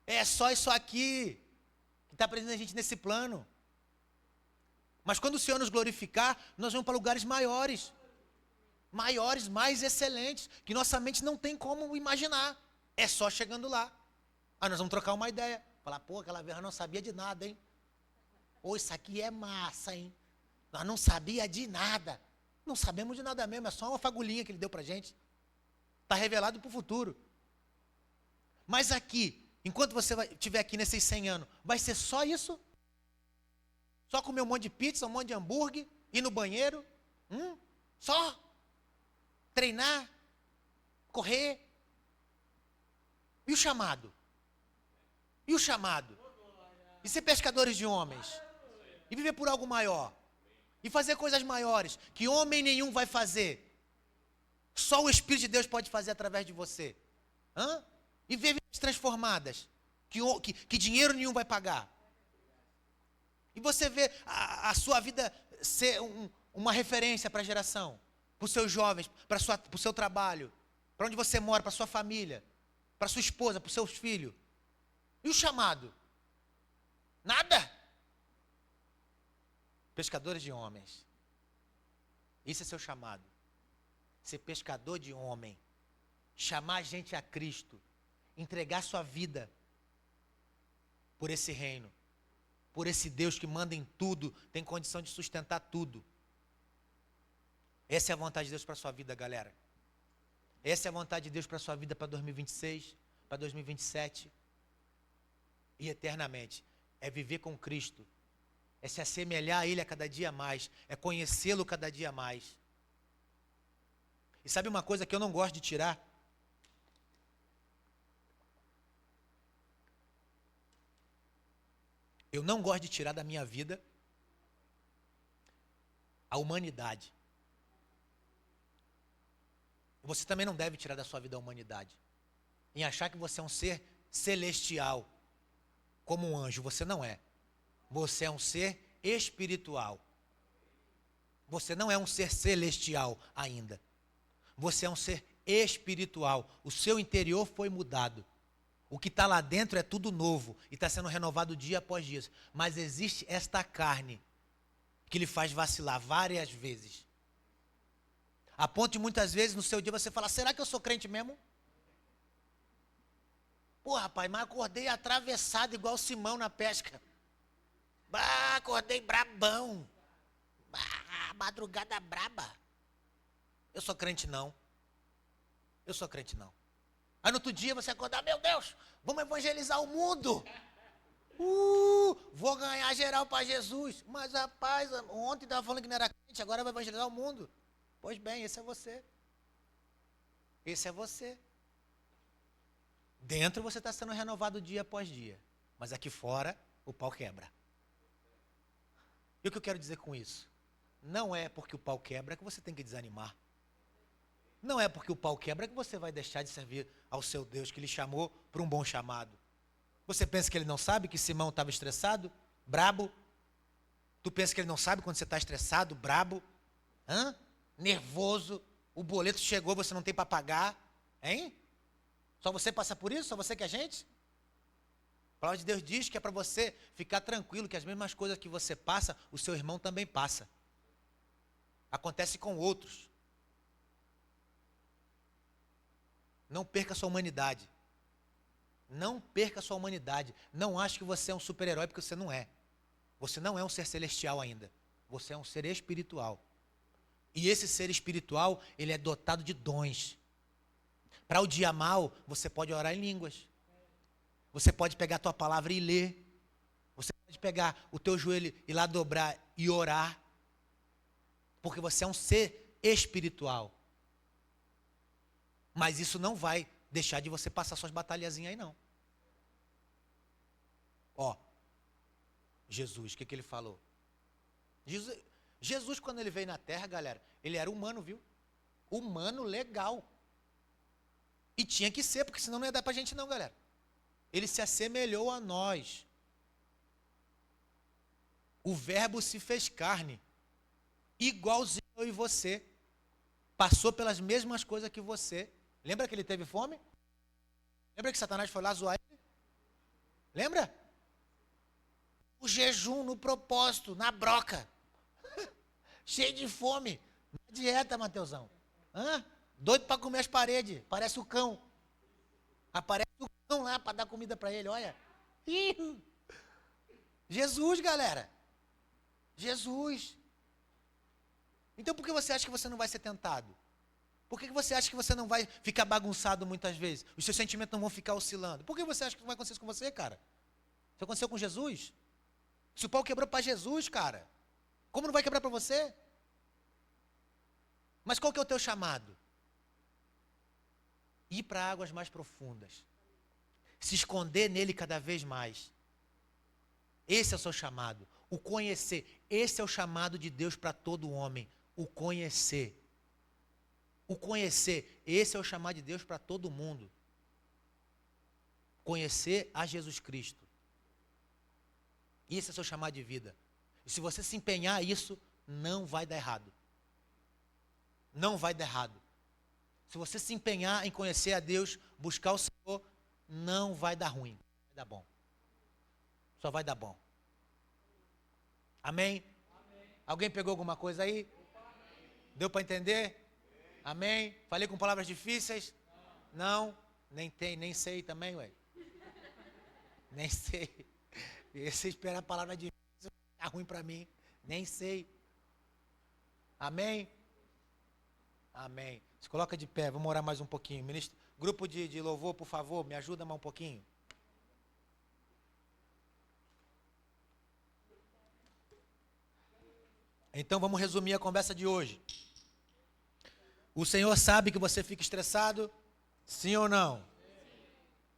É só isso aqui que está prendendo a gente nesse plano. Mas quando o Senhor nos glorificar, nós vamos para lugares maiores. Maiores, mais excelentes, que nossa mente não tem como imaginar. É só chegando lá. Aí nós vamos trocar uma ideia. Falar, pô, aquela verra não sabia de nada, hein? Ou isso aqui é massa, hein? Nós não sabia de nada. Não sabemos de nada mesmo, é só uma fagulhinha que ele deu pra gente. Está revelado para o futuro. Mas aqui, enquanto você estiver aqui nesses 100 anos, vai ser só isso? Só comer um monte de pizza, um monte de hambúrguer, ir no banheiro? Só? Treinar? Correr? E o chamado? E o chamado? E ser pescadores de homens? E viver por algo maior? E fazer coisas maiores que homem nenhum vai fazer? Só o Espírito de Deus pode fazer através de você. E ver vidas transformadas que dinheiro nenhum vai pagar. E você vê a sua vida ser uma referência para a geração, para os seus jovens, para o seu trabalho, para onde você mora, para a sua família, para a sua esposa, para os seus filhos. E o chamado? Nada. Pescadores de homens. Isso é seu chamado. Ser pescador de homem. Chamar a gente a Cristo. Entregar sua vida por esse reino. Por esse Deus que manda em tudo, tem condição de sustentar tudo. Essa é a vontade de Deus para a sua vida, galera. Essa é a vontade de Deus para a sua vida para 2026, para 2027 e eternamente. É viver com Cristo. É se assemelhar a Ele a cada dia mais. É conhecê-lo cada dia mais. E sabe uma coisa que eu não gosto de tirar? Eu não gosto de tirar da minha vida a humanidade. Você também não deve tirar da sua vida a humanidade. Em achar que você é um ser celestial, como um anjo. Você não é. Você é um ser espiritual. Você não é um ser celestial ainda. Você é um ser espiritual. O seu interior foi mudado. O que está lá dentro é tudo novo e está sendo renovado dia após dia. Mas existe esta carne que lhe faz vacilar várias vezes. A ponto de muitas vezes no seu dia você falar, será que eu sou crente mesmo? Pô, rapaz, mas acordei atravessado igual Simão na pesca. Acordei brabão. Madrugada braba. Eu sou crente não. Eu sou crente não. Aí no outro dia você acordar, meu Deus, vamos evangelizar o mundo. Vou ganhar geral para Jesus. Mas rapaz, ontem estava falando que não era crente, agora vai evangelizar o mundo. Pois bem, esse é você. Esse é você. Dentro você está sendo renovado dia após dia. Mas aqui fora, o pau quebra. E o que eu quero dizer com isso? Não é porque o pau quebra que você tem que desanimar. Não é porque o pau quebra que você vai deixar de servir ao seu Deus que lhe chamou para um bom chamado. Você pensa que ele não sabe que Simão estava estressado, brabo? Tu pensa que ele não sabe quando você está estressado, brabo? Nervoso, o boleto chegou, você não tem para pagar, hein? Só você passa por isso? Só você que é gente? A palavra de Deus diz que é para você ficar tranquilo, que as mesmas coisas que você passa, o seu irmão também passa. Acontece com outros. Não perca a sua humanidade. Não perca a sua humanidade. Não ache que você é um super-herói, porque você não é. Você não é um ser celestial ainda. Você é um ser espiritual. E esse ser espiritual, ele é dotado de dons. Para o dia mal, você pode orar em línguas. Você pode pegar a tua palavra e ler. Você pode pegar o teu joelho e lá dobrar e orar. Porque você é um ser espiritual. Mas isso não vai deixar de você passar suas batalhazinhas aí, não. Ó, Jesus, o que ele falou? Jesus, quando ele veio na terra, galera, ele era humano, viu? Humano legal. E tinha que ser, porque senão não ia dar pra gente não, galera. Ele se assemelhou a nós. O verbo se fez carne. Igualzinho eu e você. Passou pelas mesmas coisas que você. Lembra que ele teve fome? Lembra que Satanás foi lá zoar ele? Lembra? O jejum no propósito, na broca. Cheio de fome. Na dieta, Mateusão. Doido para comer as paredes. Parece o cão. Aparece o cão lá para dar comida para ele, olha. Jesus, galera. Jesus. Então por que você acha que você não vai ser tentado? Por que você acha que você não vai ficar bagunçado muitas vezes? Os seus sentimentos não vão ficar oscilando. Por que você acha que não vai acontecer isso com você, cara? Isso aconteceu com Jesus? Se o pau quebrou para Jesus, cara, como não vai quebrar para você? Mas qual que é o teu chamado? Ir para águas mais profundas. Se esconder nele cada vez mais. Esse é o seu chamado. O conhecer. Esse é o chamado de Deus para todo homem. O conhecer. O conhecer. Esse é o chamado de Deus para todo mundo. Conhecer a Jesus Cristo. Esse é o seu chamado de vida. E se você se empenhar isso, não vai dar errado. Não vai dar errado. Se você se empenhar em conhecer a Deus, buscar o Senhor, não vai dar ruim. Vai dar bom. Só vai dar bom. Amém? Amém. Alguém pegou alguma coisa aí? Deu para entender? Amém? Falei com palavras difíceis? Não? Nem sei também, ué. Nem sei. E se esperar a palavra difícil, vai ficar ruim para mim. Nem sei. Amém? Amém. Se coloca de pé, vamos orar mais um pouquinho. Ministro, grupo de louvor, por favor, me ajuda mais um pouquinho. Então vamos resumir a conversa de hoje. O Senhor sabe que você fica estressado? Sim ou não? Sim.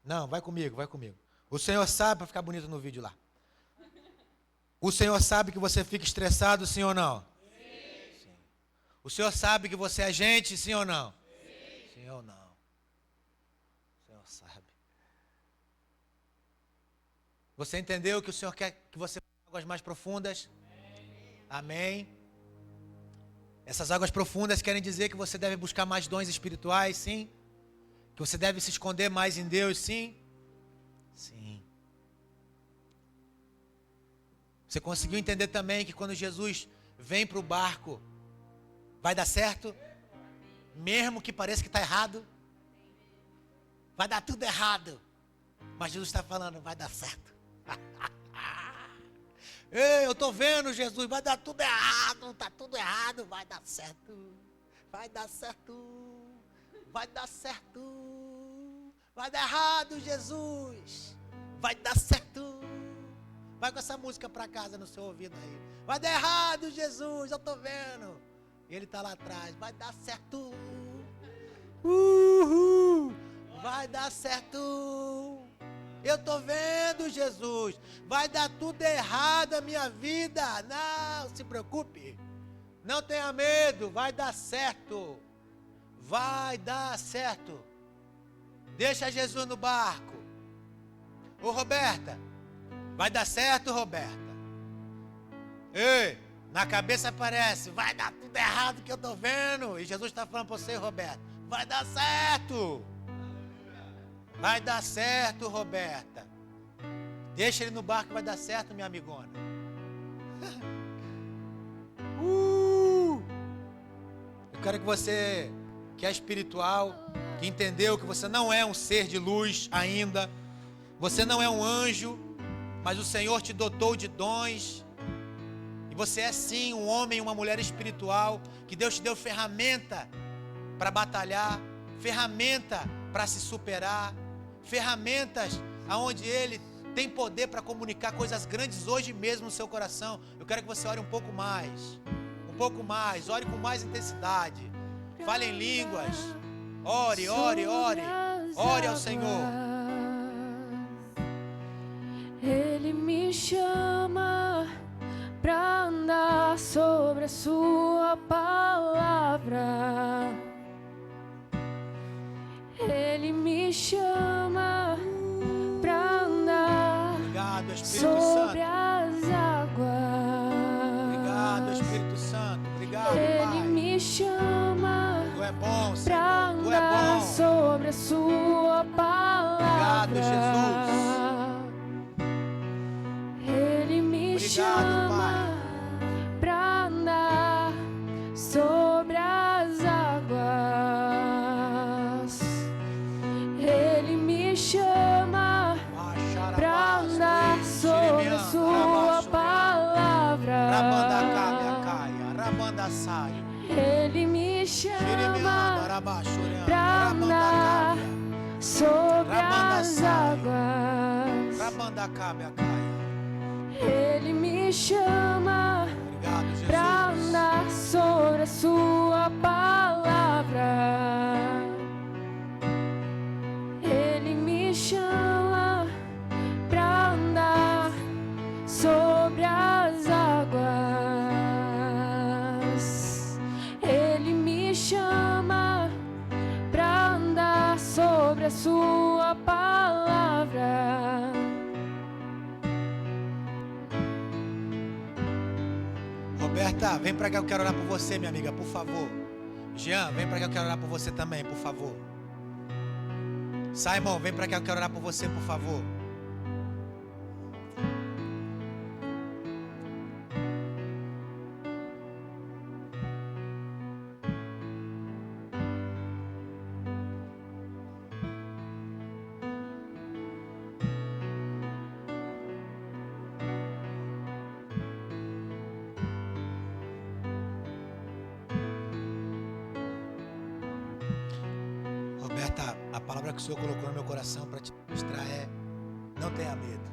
Não, vai comigo, vai comigo. O Senhor sabe, para ficar bonito no vídeo lá. O Senhor sabe que você fica estressado, sim ou não? Sim. Sim. O Senhor sabe que você é gente, sim ou não? Sim. Sim ou não? O Senhor sabe. Você entendeu que o Senhor quer que você vá águas mais profundas? Amém. Essas águas profundas querem dizer que você deve buscar mais dons espirituais, sim? Que você deve se esconder mais em Deus, sim? Sim. Você conseguiu entender também que quando Jesus vem para o barco, vai dar certo? Mesmo que pareça que está errado? Vai dar tudo errado. Mas Jesus está falando, vai dar certo. Ei, eu estou vendo, Jesus, vai dar tudo errado, está tudo errado, vai dar certo, vai dar certo, vai dar certo, vai dar errado, Jesus, vai dar certo. Vai com essa música para casa no seu ouvido aí. Vai dar errado, Jesus, eu estou vendo. E ele está lá atrás, vai dar certo, vai dar certo. Eu estou vendo, Jesus. Vai dar tudo errado a minha vida. Não se preocupe. Não tenha medo. Vai dar certo. Vai dar certo. Deixa Jesus no barco. Ô, Roberta. Vai dar certo, Roberta. Ei, na cabeça aparece. Vai dar tudo errado que eu estou vendo. E Jesus está falando para você, Roberta. Vai dar certo. Vai dar certo, Roberta. Deixa ele no barco que vai dar certo, minha amigona. Eu quero que você, que é espiritual, que entendeu que você não é um ser de luz ainda, você não é um anjo, mas o Senhor te dotou de dons, e você é sim um homem e uma mulher espiritual, que Deus te deu ferramenta para batalhar, ferramenta para se superar, ferramentas aonde Ele tem poder para comunicar coisas grandes hoje mesmo no seu coração. Eu quero que você ore um pouco mais, ore com mais intensidade, fale em línguas, ore ao Senhor. Ele me chama para andar sobre a sua palavra. Ele me chama para andar sobre as águas. Obrigado, Espírito Santo. Obrigado, Ele Pai. me chama Tu é bom, para Senhor. Tu é andar bom. sobre a sua palavra. Obrigado, Jesus. Ele me chama para andar sobre as águas. Ele me chama para andar sobre a sua palavra. Ele me chama para andar sobre as águas. Ele me chama para andar sobre a sua palavra. Ele me chama para andar sobre as águas. Ele me chama para andar sobre a sua palavra. Roberta, vem pra cá, eu quero orar por você, minha amiga, por favor. Jean, vem pra cá, eu quero orar por você também, por favor. Simon, vem pra cá, eu quero orar por você, por favor. Roberta, a palavra que o Senhor colocou no meu coração para te mostrar é: não tenha medo.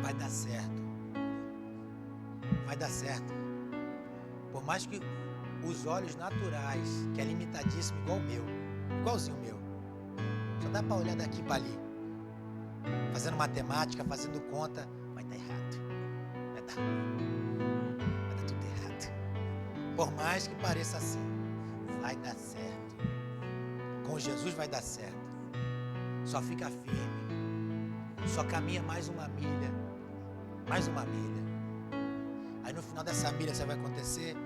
Vai dar certo. Vai dar certo. Por mais que os olhos naturais, que é limitadíssimo, igual o meu, igualzinho o meu, só dá para olhar daqui para ali, fazendo matemática, fazendo conta, vai dar errado. Vai dar tudo errado. Por mais que pareça assim, vai dar certo. Com Jesus vai dar certo. Só fica firme. Só caminha mais uma milha. Mais uma milha. Aí no final dessa milha você vai acontecer,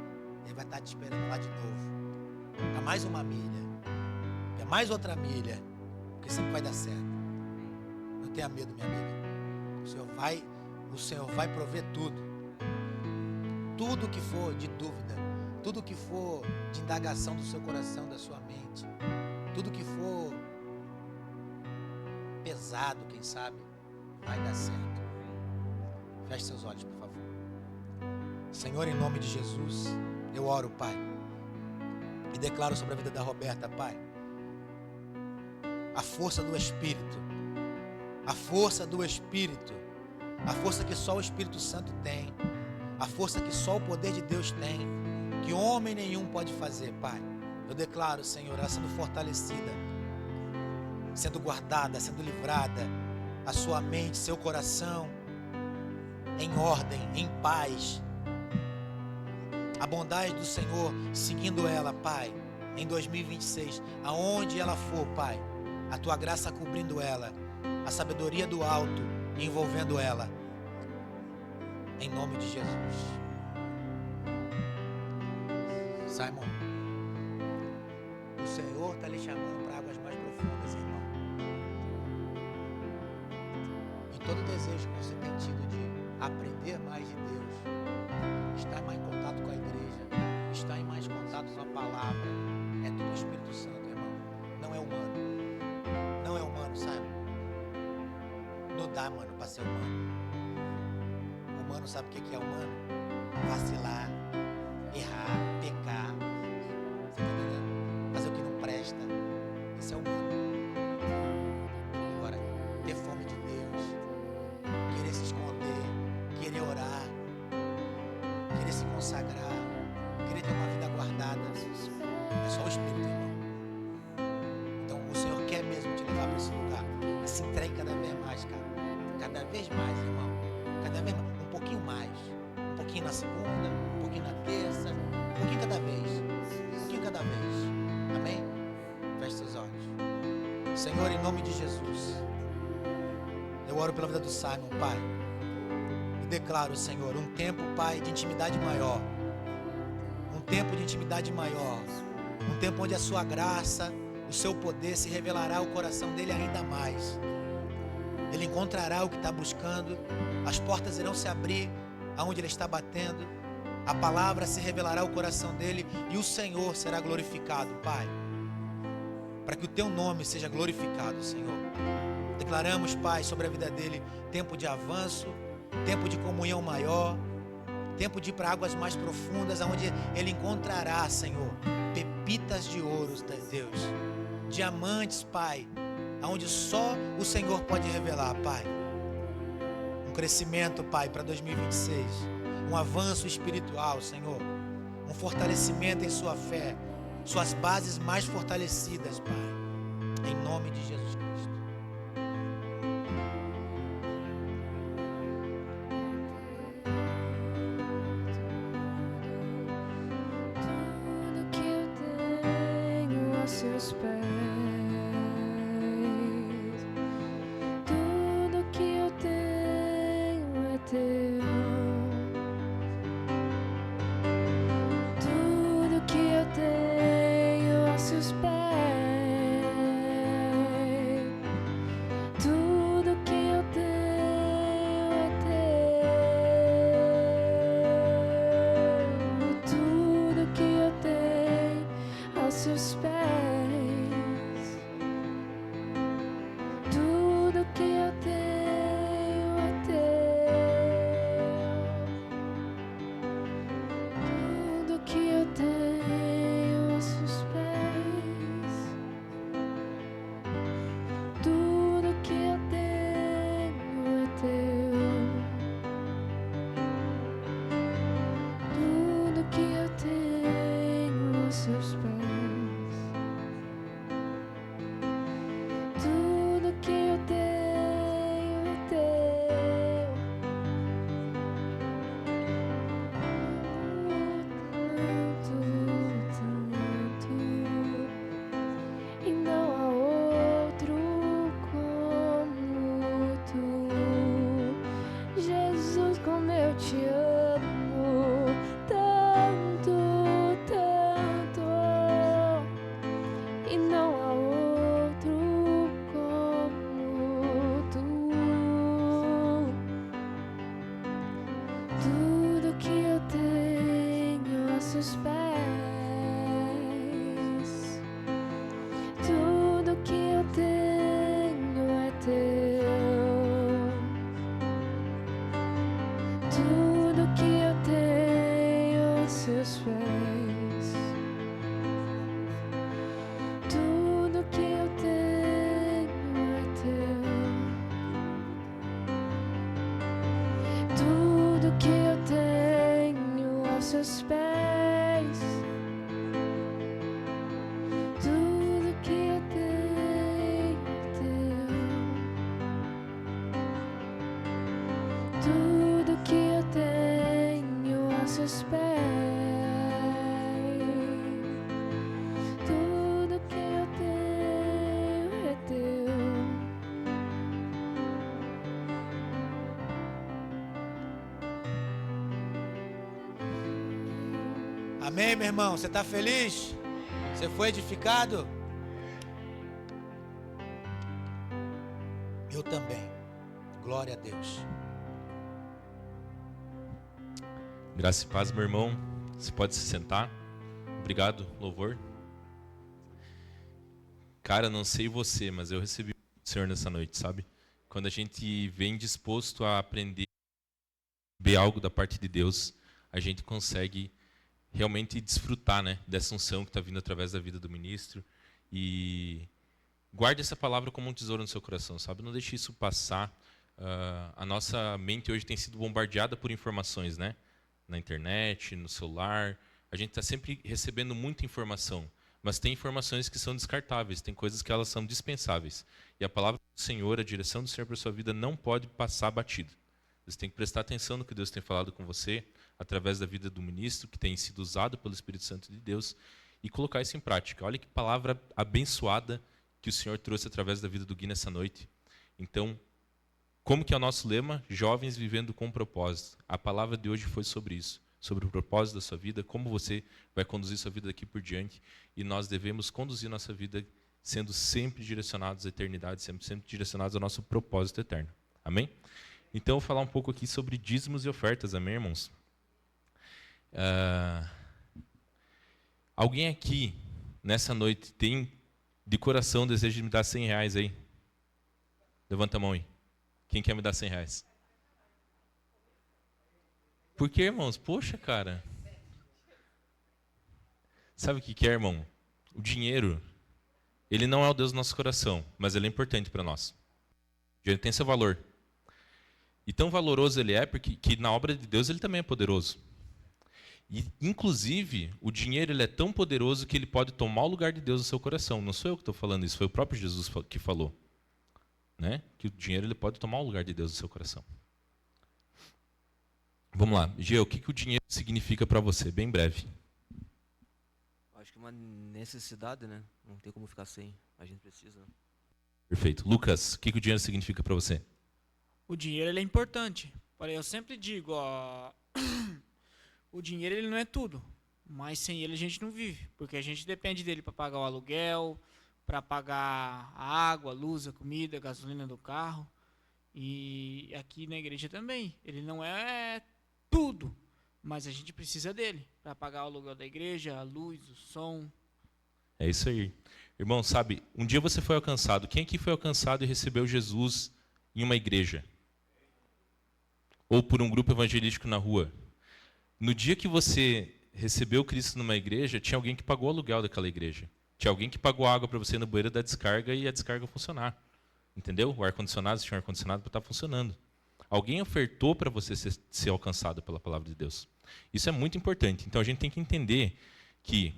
ele vai estar te esperando lá de novo. Para mais uma milha. Para mais outra milha. Porque sempre vai dar certo. Não tenha medo, minha amiga. O Senhor vai prover tudo. Tudo que for de dúvida, tudo que for de indagação do seu coração, da sua mente, tudo que for pesado, quem sabe, vai dar certo. Feche seus olhos, por favor. Senhor, em nome de Jesus, eu oro, Pai, e declaro sobre a vida da Roberta, Pai, a força do Espírito, a força do Espírito, a força que só o Espírito Santo tem, a força que só o poder de Deus tem, que homem nenhum pode fazer, Pai. Eu declaro, Senhor, ela sendo fortalecida, sendo guardada, sendo livrada, a sua mente, seu coração, em ordem, em paz. A bondade do Senhor seguindo ela, Pai, em 2026, aonde ela for, Pai, a tua graça cobrindo ela, a sabedoria do alto envolvendo ela, em nome de Jesus. Simon, o Senhor está lhe chamando para águas mais profundas, irmão. todo desejo que você tem tido de aprender mais de Deus, estar mais em contato com a igreja, estar em mais contato com a palavra, é tudo o Espírito Santo, irmão. Não é humano. Não é humano, sabe? Não dá, mano, pra ser humano. Humano sabe o que é humano? Vacilar, errar, pecar. Você tá entendendo? Fazer o que não presta. Isso é humano. Agora, ter fome de Deus, querer se esconder, querer orar, querer se consagrar, querer ter uma vida guardada, é só o Espírito, irmão. Então o Senhor quer mesmo te levar para esse lugar. E se entregue cada vez mais, cara. Cada vez mais, irmão. Cada vez mais. Um pouquinho mais. Um pouquinho na segunda, um pouquinho na terça, um pouquinho cada vez. Um pouquinho cada vez. Amém? Feche seus olhos. Senhor, em nome de Jesus, eu oro pela vida do Simon, Pai. E declaro, Senhor, um tempo, Pai, de intimidade maior. Um tempo de intimidade maior. Um tempo onde a sua graça, o seu poder se revelará ao coração dele ainda mais. Ele encontrará o que está buscando. As portas irão se abrir aonde ele está batendo. A palavra se revelará ao coração dele e o Senhor será glorificado, Pai. Para que o teu nome seja glorificado, Senhor. Declaramos, Pai, sobre a vida dele tempo de avanço, tempo de comunhão maior, tempo de ir para águas mais profundas, onde ele encontrará, Senhor, pepitas de ouro, Deus, diamantes, Pai, onde só o Senhor pode revelar, Pai. Um crescimento, Pai, para 2026, um avanço espiritual, Senhor, um fortalecimento em sua fé, suas bases mais fortalecidas, Pai, em nome de Jesus Cristo. Tudo que eu tenho a seus pés, tudo que eu tenho é teu. Tudo que eu tenho a seus pés, tudo que eu tenho é teu. Tudo que eu tenho a seus pés, tudo que eu tenho é teu. Tudo que eu tenho a seus pés, tudo que eu tenho é teu. Tudo que eu tenho a seus pés, tudo que eu tenho é teu. Tanto, e não há outro como tu. Jesus, como eu te amo, tanto, tanto, e não há outro como tu. Tudo que eu tenho a seus pés, tudo que eu tenho é teu. Tudo que eu tenho a seus pés, tudo que eu tenho é teu. Tudo que eu tenho a seus pés, tudo que eu tenho é teu. Tudo que eu tenho a seus pés, tudo que eu tenho é teu. Amém, meu irmão? Você está feliz? Você foi edificado? Eu também. Glória a Deus. Graça e paz, meu irmão. Você pode se sentar. Obrigado, louvor. Cara, não sei você, mas eu recebi o Senhor nessa noite, sabe? Quando a gente vem disposto a aprender, ver algo da parte de Deus, a gente consegue realmente desfrutar, né, dessa unção que está vindo através da vida do ministro. E guarde essa palavra como um tesouro no seu coração, sabe? Não deixe isso passar. A nossa mente hoje tem sido bombardeada por informações, né? Na internet, no celular. A gente está sempre recebendo muita informação. Mas tem informações que são descartáveis, tem coisas que elas são dispensáveis. E a palavra do Senhor, a direção do Senhor para a sua vida não pode passar batido. Você tem que prestar atenção no que Deus tem falado com você, através da vida do ministro, que tem sido usado pelo Espírito Santo de Deus, e colocar isso em prática. Olha que palavra abençoada que o Senhor trouxe através da vida do Gui nessa noite. Então, como que é o nosso lema? Jovens vivendo com propósito. A palavra de hoje foi sobre isso, sobre o propósito da sua vida, como você vai conduzir sua vida daqui por diante, e nós devemos conduzir nossa vida sendo sempre direcionados à eternidade, sempre direcionados ao nosso propósito eterno. Amém? Então, eu vou falar um pouco aqui sobre dízimos e ofertas, amém, irmãos? Alguém aqui, nessa noite, tem de coração desejo de me dar R$100 aí? Levanta a mão aí. Quem quer me dar R$100? Por quê, irmãos? Poxa, cara. Sabe o que é, irmão? O dinheiro, ele não é o Deus do nosso coração, mas ele é importante para nós. O dinheiro tem seu valor. E tão valoroso ele é, porque que na obra de Deus ele também é poderoso. E, inclusive, o dinheiro ele é tão poderoso que ele pode tomar o lugar de Deus no seu coração. Não sou eu que estou falando isso, foi o próprio Jesus que falou. Né? Que o dinheiro ele pode tomar o lugar de Deus no seu coração. Vamos lá. Gê, o que o dinheiro significa para você? Bem breve. Acho que é uma necessidade, né? Não tem como ficar sem. A gente precisa. Perfeito. Lucas, o que o dinheiro significa para você? O dinheiro ele é importante. Porém, eu sempre digo, ó, o dinheiro ele não é tudo, mas sem ele a gente não vive, porque a gente depende dele para pagar o aluguel, para pagar a água, a luz, a comida, a gasolina do carro. E aqui na igreja também. Ele não é tudo, mas a gente precisa dele para pagar o aluguel da igreja, a luz, o som. É isso aí. Irmão, sabe, um dia você foi alcançado. Quem aqui foi alcançado e recebeu Jesus em uma igreja? Ou por um grupo evangelístico na rua? No dia que você recebeu Cristo numa igreja, tinha alguém que pagou o aluguel daquela igreja. Tinha alguém que pagou água para você no banheiro da descarga e a descarga funcionar. Entendeu? O ar-condicionado, se tinha um ar-condicionado, para estar funcionando. Alguém ofertou para você ser alcançado pela palavra de Deus. Isso é muito importante. Então a gente tem que entender que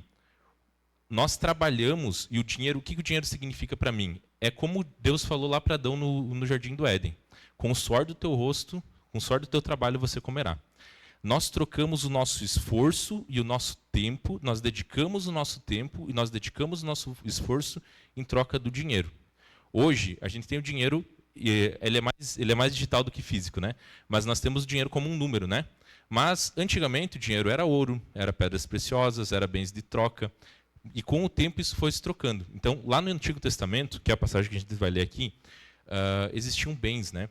nós trabalhamos, e o dinheiro, o que o dinheiro significa para mim? É como Deus falou lá para Adão no Jardim do Éden. Com o suor do teu rosto, com o suor do teu trabalho você comerá. Nós trocamos o nosso esforço e o nosso tempo, nós dedicamos o nosso tempo e nós dedicamos o nosso esforço em troca do dinheiro. Hoje, a gente tem o dinheiro, ele é mais digital do que físico, né? Mas nós temos o dinheiro como um número, né? Mas, antigamente, o dinheiro era ouro, era pedras preciosas, era bens de troca. E com o tempo isso foi se trocando. Então, lá no Antigo Testamento, que é a passagem que a gente vai ler aqui, existiam bens, né?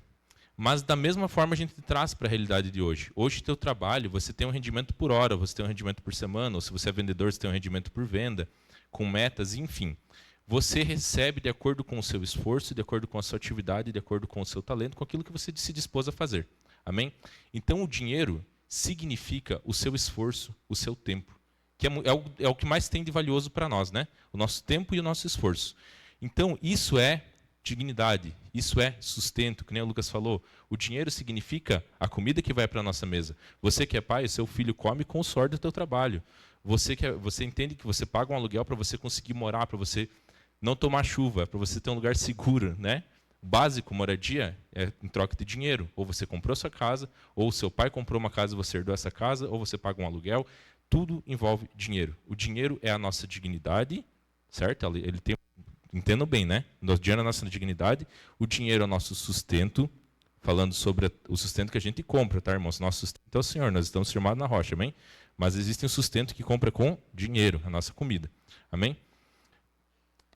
Mas da mesma forma a gente traz para a realidade de hoje. Hoje, teu trabalho, você tem um rendimento por hora, você tem um rendimento por semana, ou se você é vendedor, você tem um rendimento por venda, com metas, enfim. Você recebe de acordo com o seu esforço, de acordo com a sua atividade, de acordo com o seu talento, com aquilo que você se dispôs a fazer. Amém? Então, o dinheiro significa o seu esforço, o seu tempo, que é o que mais tem de valioso para nós, né? O nosso tempo e o nosso esforço. Então, isso é dignidade, isso é sustento, que nem o Lucas falou. O dinheiro significa a comida que vai para a nossa mesa. Você que é pai, seu filho come com o suor do teu trabalho. Você entende que você paga um aluguel para você conseguir morar, para você não tomar chuva, para você ter um lugar seguro, né? Básico, moradia, é em troca de dinheiro. Ou você comprou sua casa, ou seu pai comprou uma casa e você herdou essa casa, ou você paga um aluguel. Tudo envolve dinheiro. O dinheiro é a nossa dignidade, certo? Ele tem, entendam bem, né? O dinheiro é a nossa dignidade, o dinheiro é o nosso sustento, falando sobre o sustento que a gente compra, tá, irmãos? Nosso sustento é o Senhor, nós estamos firmados na rocha, amém? Mas existe um sustento que compra com dinheiro, a nossa comida, amém?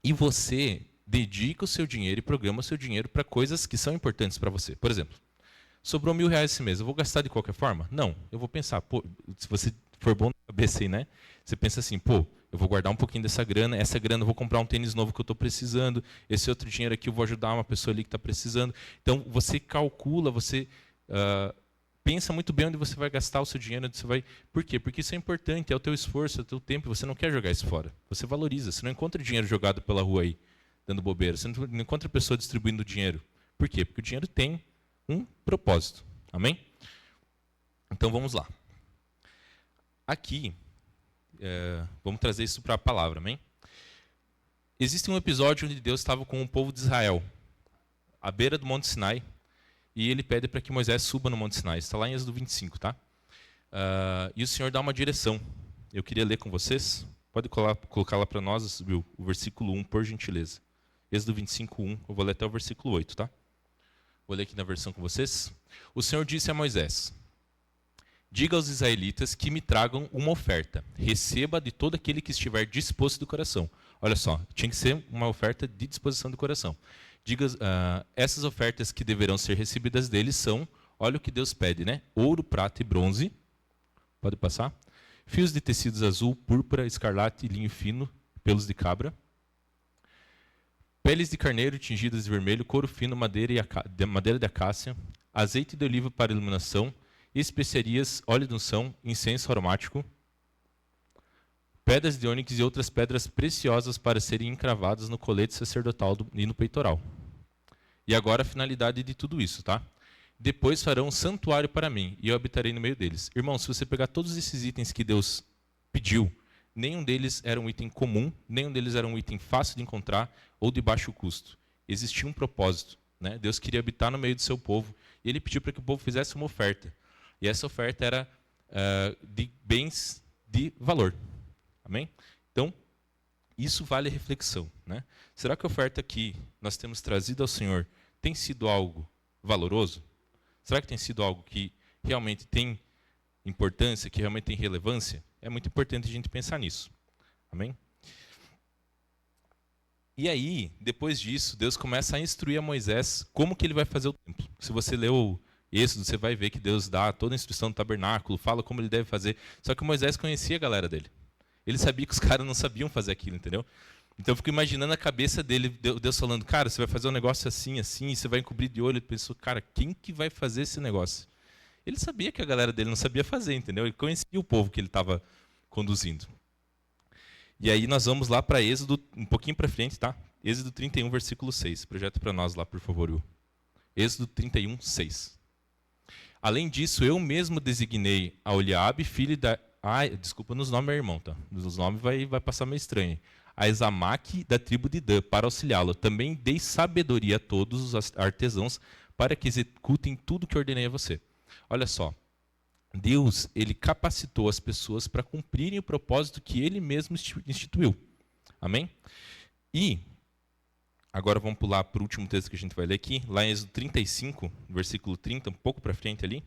E você dedica o seu dinheiro e programa o seu dinheiro para coisas que são importantes para você. Por exemplo, sobrou R$1.000 esse mês, eu vou gastar de qualquer forma? Não, eu vou pensar, pô, se você for bom na cabeça aí, né? Você pensa assim, pô, eu vou guardar um pouquinho dessa grana, essa grana eu vou comprar um tênis novo que eu estou precisando, esse outro dinheiro aqui eu vou ajudar uma pessoa ali que está precisando. Então, você calcula, você pensa muito bem onde você vai gastar o seu dinheiro, onde você vai... Por quê? Porque isso é importante, é o teu esforço, é o teu tempo, você não quer jogar isso fora. Você valoriza, você não encontra dinheiro jogado pela rua aí, dando bobeira, você não encontra pessoa distribuindo dinheiro. Por quê? Porque o dinheiro tem um propósito. Amém? Então, vamos lá. Aqui, vamos trazer isso para a palavra, amém? Existe um episódio onde Deus estava com o povo de Israel, à beira do Monte Sinai, e ele pede para que Moisés suba no Monte Sinai. Está lá em Êxodo 25, tá? E o Senhor dá uma direção. Eu queria ler com vocês. Pode colocar lá para nós, o versículo 1, por gentileza. Êxodo 25, 1. Eu vou ler até o versículo 8, tá? Vou ler aqui na versão com vocês. O Senhor disse a Moisés: diga aos israelitas que me tragam uma oferta. Receba de todo aquele que estiver disposto do coração. Olha só, tinha que ser uma oferta de disposição do coração. Diga, essas ofertas que deverão ser recebidas deles são, olha o que Deus pede, né? Ouro, prata e bronze. Pode passar. Fios de tecidos azul, púrpura, escarlate, linho fino, pelos de cabra. Peles de carneiro tingidas de vermelho, couro fino, madeira de acácia, azeite de oliva para iluminação, especiarias, óleo de unção, incenso aromático, pedras de ônix e outras pedras preciosas para serem encravadas no colete sacerdotal e no peitoral. E agora a finalidade de tudo isso, tá? Depois farão um santuário para mim, e eu habitarei no meio deles. Irmão, se você pegar todos esses itens que Deus pediu, nenhum deles era um item comum, nenhum deles era um item fácil de encontrar ou de baixo custo. Existia um propósito, né? Deus queria habitar no meio do seu povo, e ele pediu para que o povo fizesse uma oferta. E essa oferta era de bens de valor. Amém? Então, isso vale reflexão, né? Será que a oferta que nós temos trazido ao Senhor tem sido algo valoroso? Será que tem sido algo que realmente tem importância, que realmente tem relevância? É muito importante a gente pensar nisso. Amém? E aí, depois disso, Deus começa a instruir a Moisés como que ele vai fazer o templo. Se você leu o Êxodo, você vai ver que Deus dá toda a instrução do tabernáculo, fala como ele deve fazer. Só que Moisés conhecia a galera dele. Ele sabia que os caras não sabiam fazer aquilo, entendeu? Então eu fico imaginando a cabeça dele, Deus falando, cara, você vai fazer um negócio assim, assim, e você vai encobrir de olho. Ele pensou, cara, quem que vai fazer esse negócio? Ele sabia que a galera dele não sabia fazer, entendeu? Ele conhecia o povo que ele estava conduzindo. E aí nós vamos lá para Êxodo, um pouquinho para frente, tá? Êxodo 31, versículo 6. Projeta para nós lá, por favor, Will. Êxodo 31, 6. Além disso, eu mesmo designei a Oliabe, filho da... desculpa nos nomes, meu irmão, tá? Nos nomes vai passar meio estranho. A Examaque, da tribo de Dan, para auxiliá-lo. Também dei sabedoria a todos os artesãos para que executem tudo que ordenei a você. Olha só, Deus, ele capacitou as pessoas para cumprirem o propósito que ele mesmo instituiu. Amém? E, agora vamos pular para o último texto que a gente vai ler aqui, lá em Êxodo 35, versículo 30, um pouco para frente ali.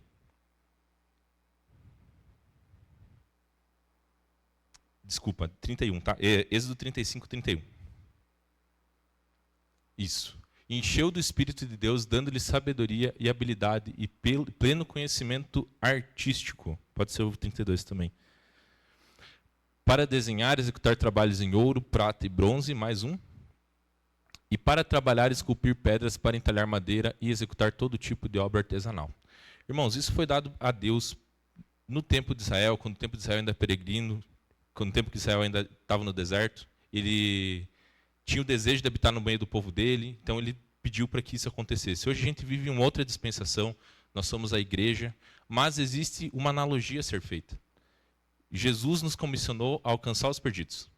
Desculpa, 31, tá? Êxodo 35, 31. Isso. Encheu do Espírito de Deus, dando-lhe sabedoria e habilidade e pleno conhecimento artístico. Pode ser o 32 também. Para desenhar e executar trabalhos em ouro, prata e bronze, mais um. E para trabalhar e esculpir pedras para entalhar madeira e executar todo tipo de obra artesanal. Irmãos, isso foi dado a Deus no tempo de Israel, quando o tempo de Israel ainda era peregrino, quando o tempo que Israel ainda estava no deserto. Ele tinha o desejo de habitar no meio do povo dele, então ele pediu para que isso acontecesse. Hoje a gente vive uma outra dispensação, nós somos a igreja, mas existe uma analogia a ser feita. Jesus nos comissionou a alcançar os perdidos.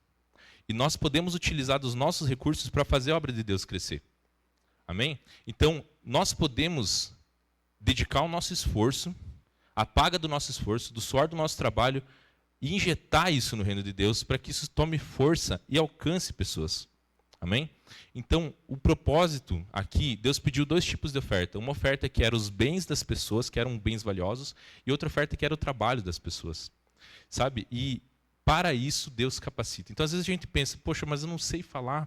E nós podemos utilizar dos nossos recursos para fazer a obra de Deus crescer. Amém? Então, nós podemos dedicar o nosso esforço, a paga do nosso esforço, do suor do nosso trabalho, e injetar isso no reino de Deus para que isso tome força e alcance pessoas. Amém? Então, o propósito aqui, Deus pediu dois tipos de oferta. Uma oferta que era os bens das pessoas, que eram bens valiosos, e outra oferta que era o trabalho das pessoas. Sabe? E para isso Deus capacita. Então, às vezes a gente pensa, poxa, mas eu não sei falar.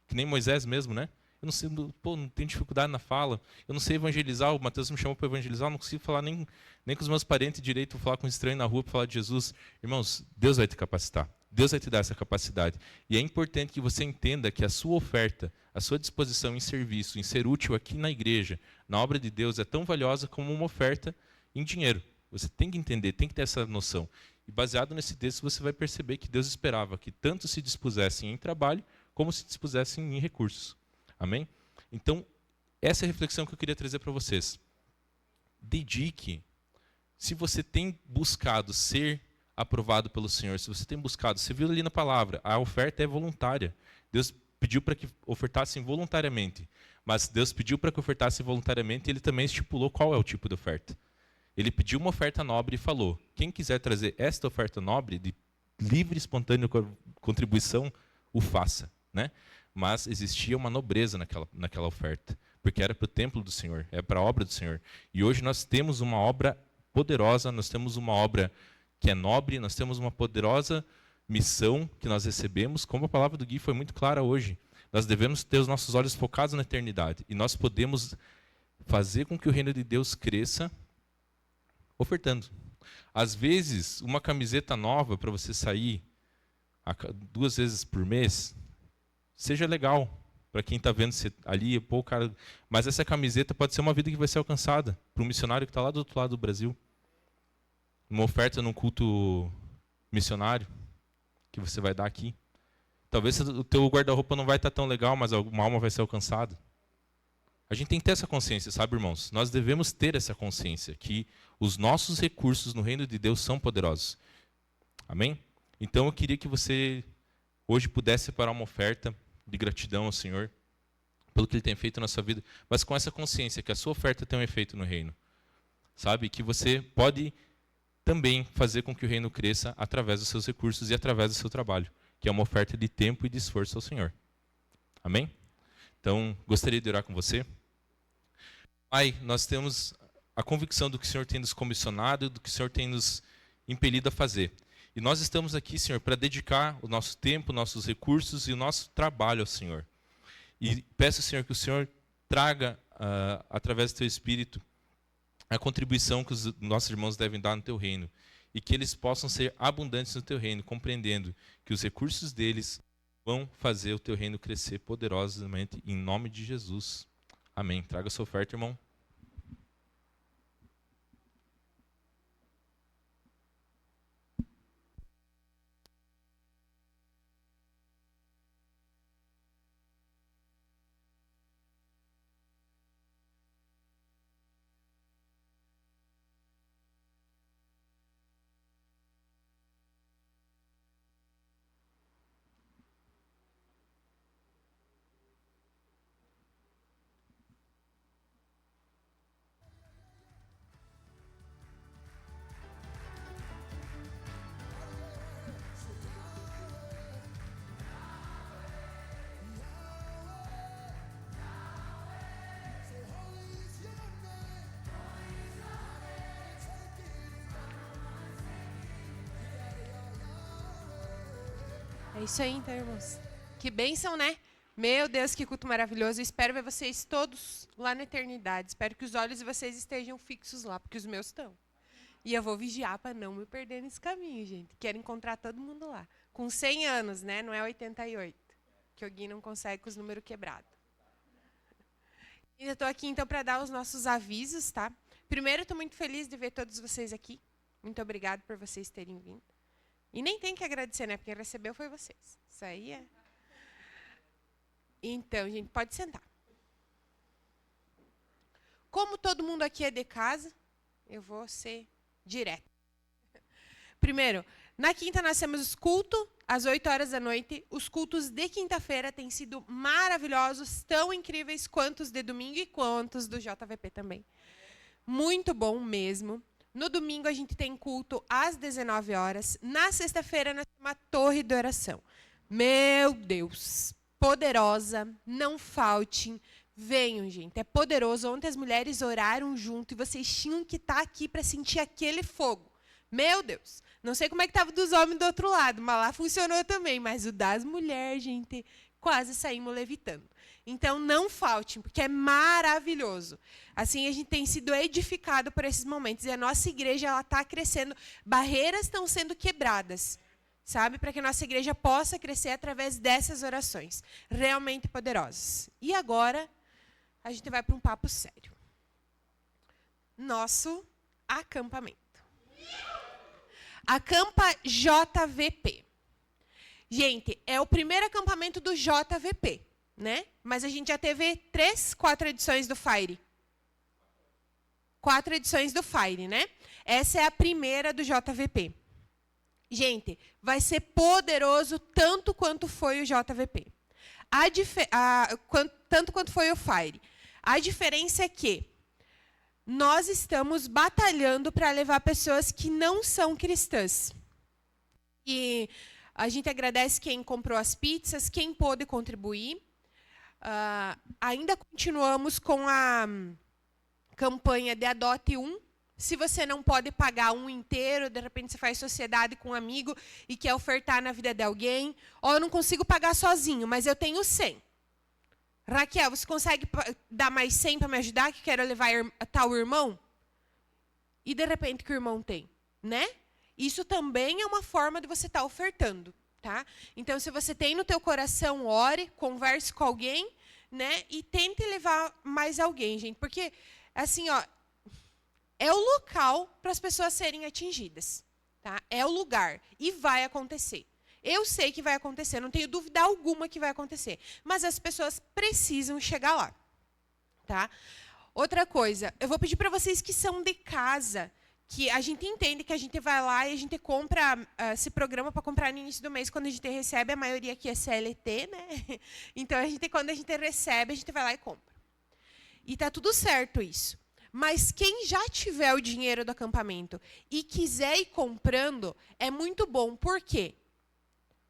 que nem Moisés mesmo, né? Eu não sei, não tenho dificuldade na fala. Eu não sei evangelizar. O Mateus me chamou para evangelizar. Eu não consigo falar nem com os meus parentes direito. Vou falar com um estranho na rua para falar de Jesus. Irmãos, Deus vai te capacitar. Deus vai te dar essa capacidade. E é importante que você entenda que a sua oferta, a sua disposição em serviço, em ser útil aqui na igreja, na obra de Deus, é tão valiosa como uma oferta em dinheiro. Você tem que entender, tem que ter essa noção. E baseado nesse texto, você vai perceber que Deus esperava que tanto se dispusessem em trabalho, como se dispusessem em recursos. Amém? Então, essa é a reflexão que eu queria trazer para vocês. Dedique. Se você tem buscado ser aprovado pelo Senhor, se você tem buscado, você viu ali na palavra, a oferta é voluntária. Deus pediu para que ofertassem voluntariamente. Mas Deus pediu para que ofertassem voluntariamente e Ele também estipulou qual é o tipo de oferta. Ele pediu uma oferta nobre e falou, quem quiser trazer esta oferta nobre, de livre e espontânea contribuição, o faça. Né? Mas existia uma nobreza naquela oferta, porque era para o templo do Senhor, é para a obra do Senhor. E hoje nós temos uma obra poderosa, nós temos uma obra que é nobre, nós temos uma poderosa missão que nós recebemos, como a palavra do Gui foi muito clara hoje. Nós devemos ter os nossos olhos focados na eternidade, e nós podemos fazer com que o reino de Deus cresça ofertando. Às vezes, uma camiseta nova para você sair 2 vezes por mês, seja legal para quem está vendo ali, pô, cara, mas essa camiseta pode ser uma vida que vai ser alcançada para um missionário que está lá do outro lado do Brasil. Uma oferta num culto missionário que você vai dar aqui. Talvez o teu guarda-roupa não vai estar tão legal, mas uma alma vai ser alcançada. A gente tem que ter essa consciência, sabe, irmãos? Nós devemos ter essa consciência que os nossos recursos no reino de Deus são poderosos. Amém? Então eu queria que você hoje pudesse separar uma oferta de gratidão ao Senhor pelo que Ele tem feito na sua vida, mas com essa consciência que a sua oferta tem um efeito no reino. Sabe? Que você pode também fazer com que o reino cresça através dos seus recursos e através do seu trabalho, que é uma oferta de tempo e de esforço ao Senhor. Amém? Então, gostaria de orar com você. Pai, nós temos a convicção do que o Senhor tem nos comissionado, do que o Senhor tem nos impelido a fazer. E nós estamos aqui, Senhor, para dedicar o nosso tempo, nossos recursos e o nosso trabalho ao Senhor. E peço, Senhor, que o Senhor traga, através do Teu Espírito, a contribuição que os nossos irmãos devem dar no Teu reino. E que eles possam ser abundantes no Teu reino, compreendendo que os recursos deles vão fazer o Teu reino crescer poderosamente, em nome de Jesus. Amém. Traga a sua oferta, irmão. É isso aí, então, irmãos. Que bênção, né? Meu Deus, que culto maravilhoso. Eu espero ver vocês todos lá na eternidade. Espero que os olhos de vocês estejam fixos lá, porque os meus estão. E eu vou vigiar para não me perder nesse caminho, gente. Quero encontrar todo mundo lá. Com 100 anos, né? Não é 88. Que o Gui não consegue com os números quebrados. Eu estou aqui, então, para dar os nossos avisos, tá? Primeiro, estou muito feliz de ver todos vocês aqui. Muito obrigada por vocês terem vindo. E nem tem que agradecer, né? Porque quem recebeu foi vocês. Isso aí é... Então, gente, pode sentar. Como todo mundo aqui é de casa, eu vou ser direto. Primeiro, na quinta nós temos culto, às 8 horas da noite. Os cultos de quinta-feira têm sido maravilhosos, tão incríveis quanto os de domingo e quanto os do JVP também. Muito bom mesmo. No domingo a gente tem culto às 19 horas. Na sexta-feira nós temos uma torre de oração. Meu Deus, poderosa, não faltem. Venham, gente, é poderoso. Ontem as mulheres oraram junto e vocês tinham que estar aqui para sentir aquele fogo. Meu Deus, não sei como é que estava dos homens do outro lado, mas lá funcionou também. Mas o das mulheres, gente, quase saímos levitando. Então, não faltem, porque é maravilhoso. Assim, a gente tem sido edificado por esses momentos. E a nossa igreja está crescendo. Barreiras estão sendo quebradas, sabe? Para que a nossa igreja possa crescer através dessas orações. Realmente poderosas. E agora, a gente vai para um papo sério. Nosso acampamento. Acampa JVP. Gente, é o primeiro acampamento do JVP, né? Mas a gente já teve 4 edições do Fire. 4 edições do Fire, né? Essa é a primeira do JVP. Gente, vai ser poderoso tanto quanto foi o JVP. Tanto quanto foi o Fire. A diferença é que nós estamos batalhando para levar pessoas que não são cristãs. E a gente agradece quem comprou as pizzas, quem pôde contribuir. Ainda continuamos com a campanha de Adote Um. Se você não pode pagar um inteiro, de repente você faz sociedade com um amigo e quer ofertar na vida de alguém. Eu não consigo pagar sozinho, mas eu tenho 100. Raquel, você consegue dar mais 100 para me ajudar, que quero levar tal irmão? E de repente que o irmão tem, né? Isso também é uma forma de você estar ofertando, tá? Então, se você tem no teu coração, ore, converse com alguém, né? E tente levar mais alguém, gente. Porque, assim, é o local para as pessoas serem atingidas, tá? É o lugar. E vai acontecer. Eu sei que vai acontecer, não tenho dúvida alguma que vai acontecer. Mas as pessoas precisam chegar lá, tá? Outra coisa, eu vou pedir para vocês que são de casa, que a gente entende que a gente vai lá e a gente compra, se programa para comprar no início do mês, quando a gente recebe, a maioria aqui é CLT, né? Então, quando a gente recebe, a gente vai lá e compra. E está tudo certo isso. Mas quem já tiver o dinheiro do acampamento e quiser ir comprando, é muito bom. Por quê?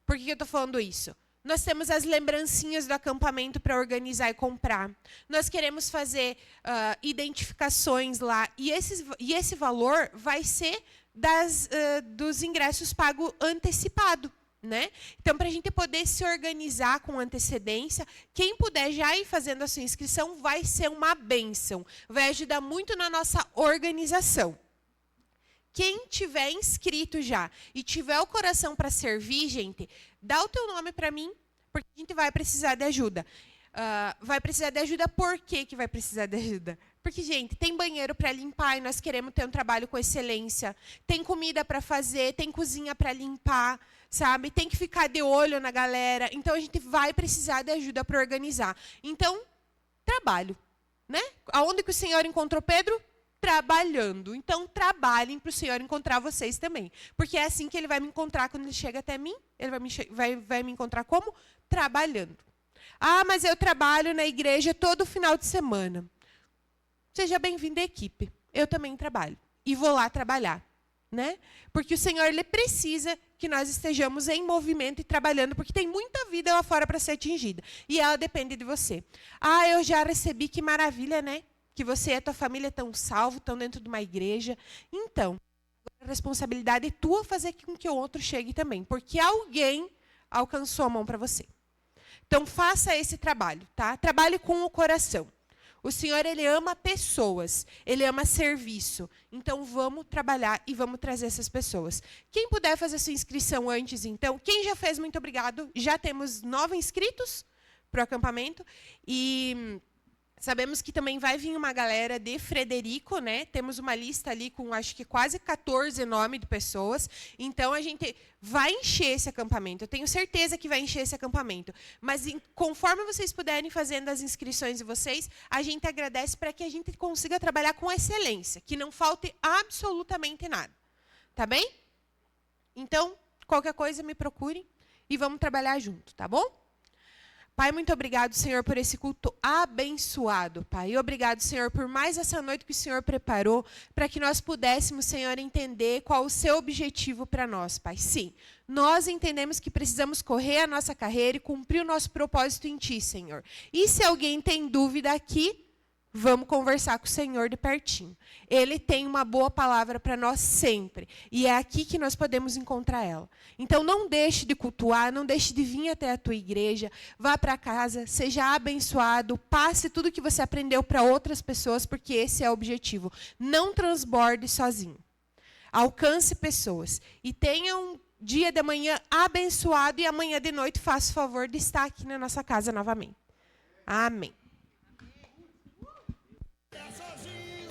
Por que eu estou falando isso? Nós temos as lembrancinhas do acampamento para organizar e comprar. Nós queremos fazer identificações lá. E esse valor vai ser dos ingressos pagos antecipado, né? Então, para a gente poder se organizar com antecedência, quem puder já ir fazendo a sua inscrição vai ser uma bênção. Vai ajudar muito na nossa organização. Quem tiver inscrito já e tiver o coração para servir, gente, dá o teu nome para mim, porque a gente vai precisar de ajuda. Vai precisar de ajuda, por que vai precisar de ajuda? Porque, gente, tem banheiro para limpar e nós queremos ter um trabalho com excelência. Tem comida para fazer, tem cozinha para limpar, sabe? Tem que ficar de olho na galera. Então, a gente vai precisar de ajuda para organizar. Então, trabalho, né? Aonde que o Senhor encontrou Pedro? Trabalhando. Então, trabalhem para o Senhor encontrar vocês também. Porque é assim que Ele vai me encontrar quando Ele chega até mim. Ele vai me encontrar como? Trabalhando. Mas eu trabalho na igreja todo final de semana. Seja bem-vindo à equipe. Eu também trabalho. E vou lá trabalhar, né? Porque o Senhor, Ele precisa que nós estejamos em movimento e trabalhando, porque tem muita vida lá fora para ser atingida. E ela depende de você. Eu já recebi, que maravilha, né? Que você e a tua família estão salvos, estão dentro de uma igreja. Então, a responsabilidade é tua fazer com que o outro chegue também, porque alguém alcançou a mão para você. Então, faça esse trabalho, tá? Trabalhe com o coração. O Senhor, Ele ama pessoas, Ele ama serviço. Então, vamos trabalhar e vamos trazer essas pessoas. Quem puder fazer sua inscrição antes, então, quem já fez, muito obrigado. Já temos 9 inscritos para o acampamento. E sabemos que também vai vir uma galera de Frederico, né? Temos uma lista ali com, acho que quase 14 nomes de pessoas. Então, a gente vai encher esse acampamento. Eu tenho certeza que vai encher esse acampamento. Mas, conforme vocês puderem fazendo as inscrições de vocês, a gente agradece para que a gente consiga trabalhar com excelência, que não falte absolutamente nada. Tá bem? Então, qualquer coisa, me procurem e vamos trabalhar junto, tá bom? Pai, muito obrigado, Senhor, por esse culto abençoado, Pai. E obrigado, Senhor, por mais essa noite que o Senhor preparou para que nós pudéssemos, Senhor, entender qual o seu objetivo para nós, Pai. Sim, nós entendemos que precisamos correr a nossa carreira e cumprir o nosso propósito em Ti, Senhor. E se alguém tem dúvida aqui, vamos conversar com o Senhor de pertinho. Ele tem uma boa palavra para nós sempre. E é aqui que nós podemos encontrar ela. Então, não deixe de cultuar, não deixe de vir até a tua igreja. Vá para casa, seja abençoado, passe tudo que você aprendeu para outras pessoas, porque esse é o objetivo. Não transborde sozinho. Alcance pessoas. E tenha um dia de manhã abençoado, e amanhã de noite faça o favor de estar aqui na nossa casa novamente. Amém. Sozinho.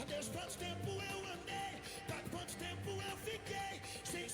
Deus, quanto tempo eu andei, pra quanto tempo eu fiquei sem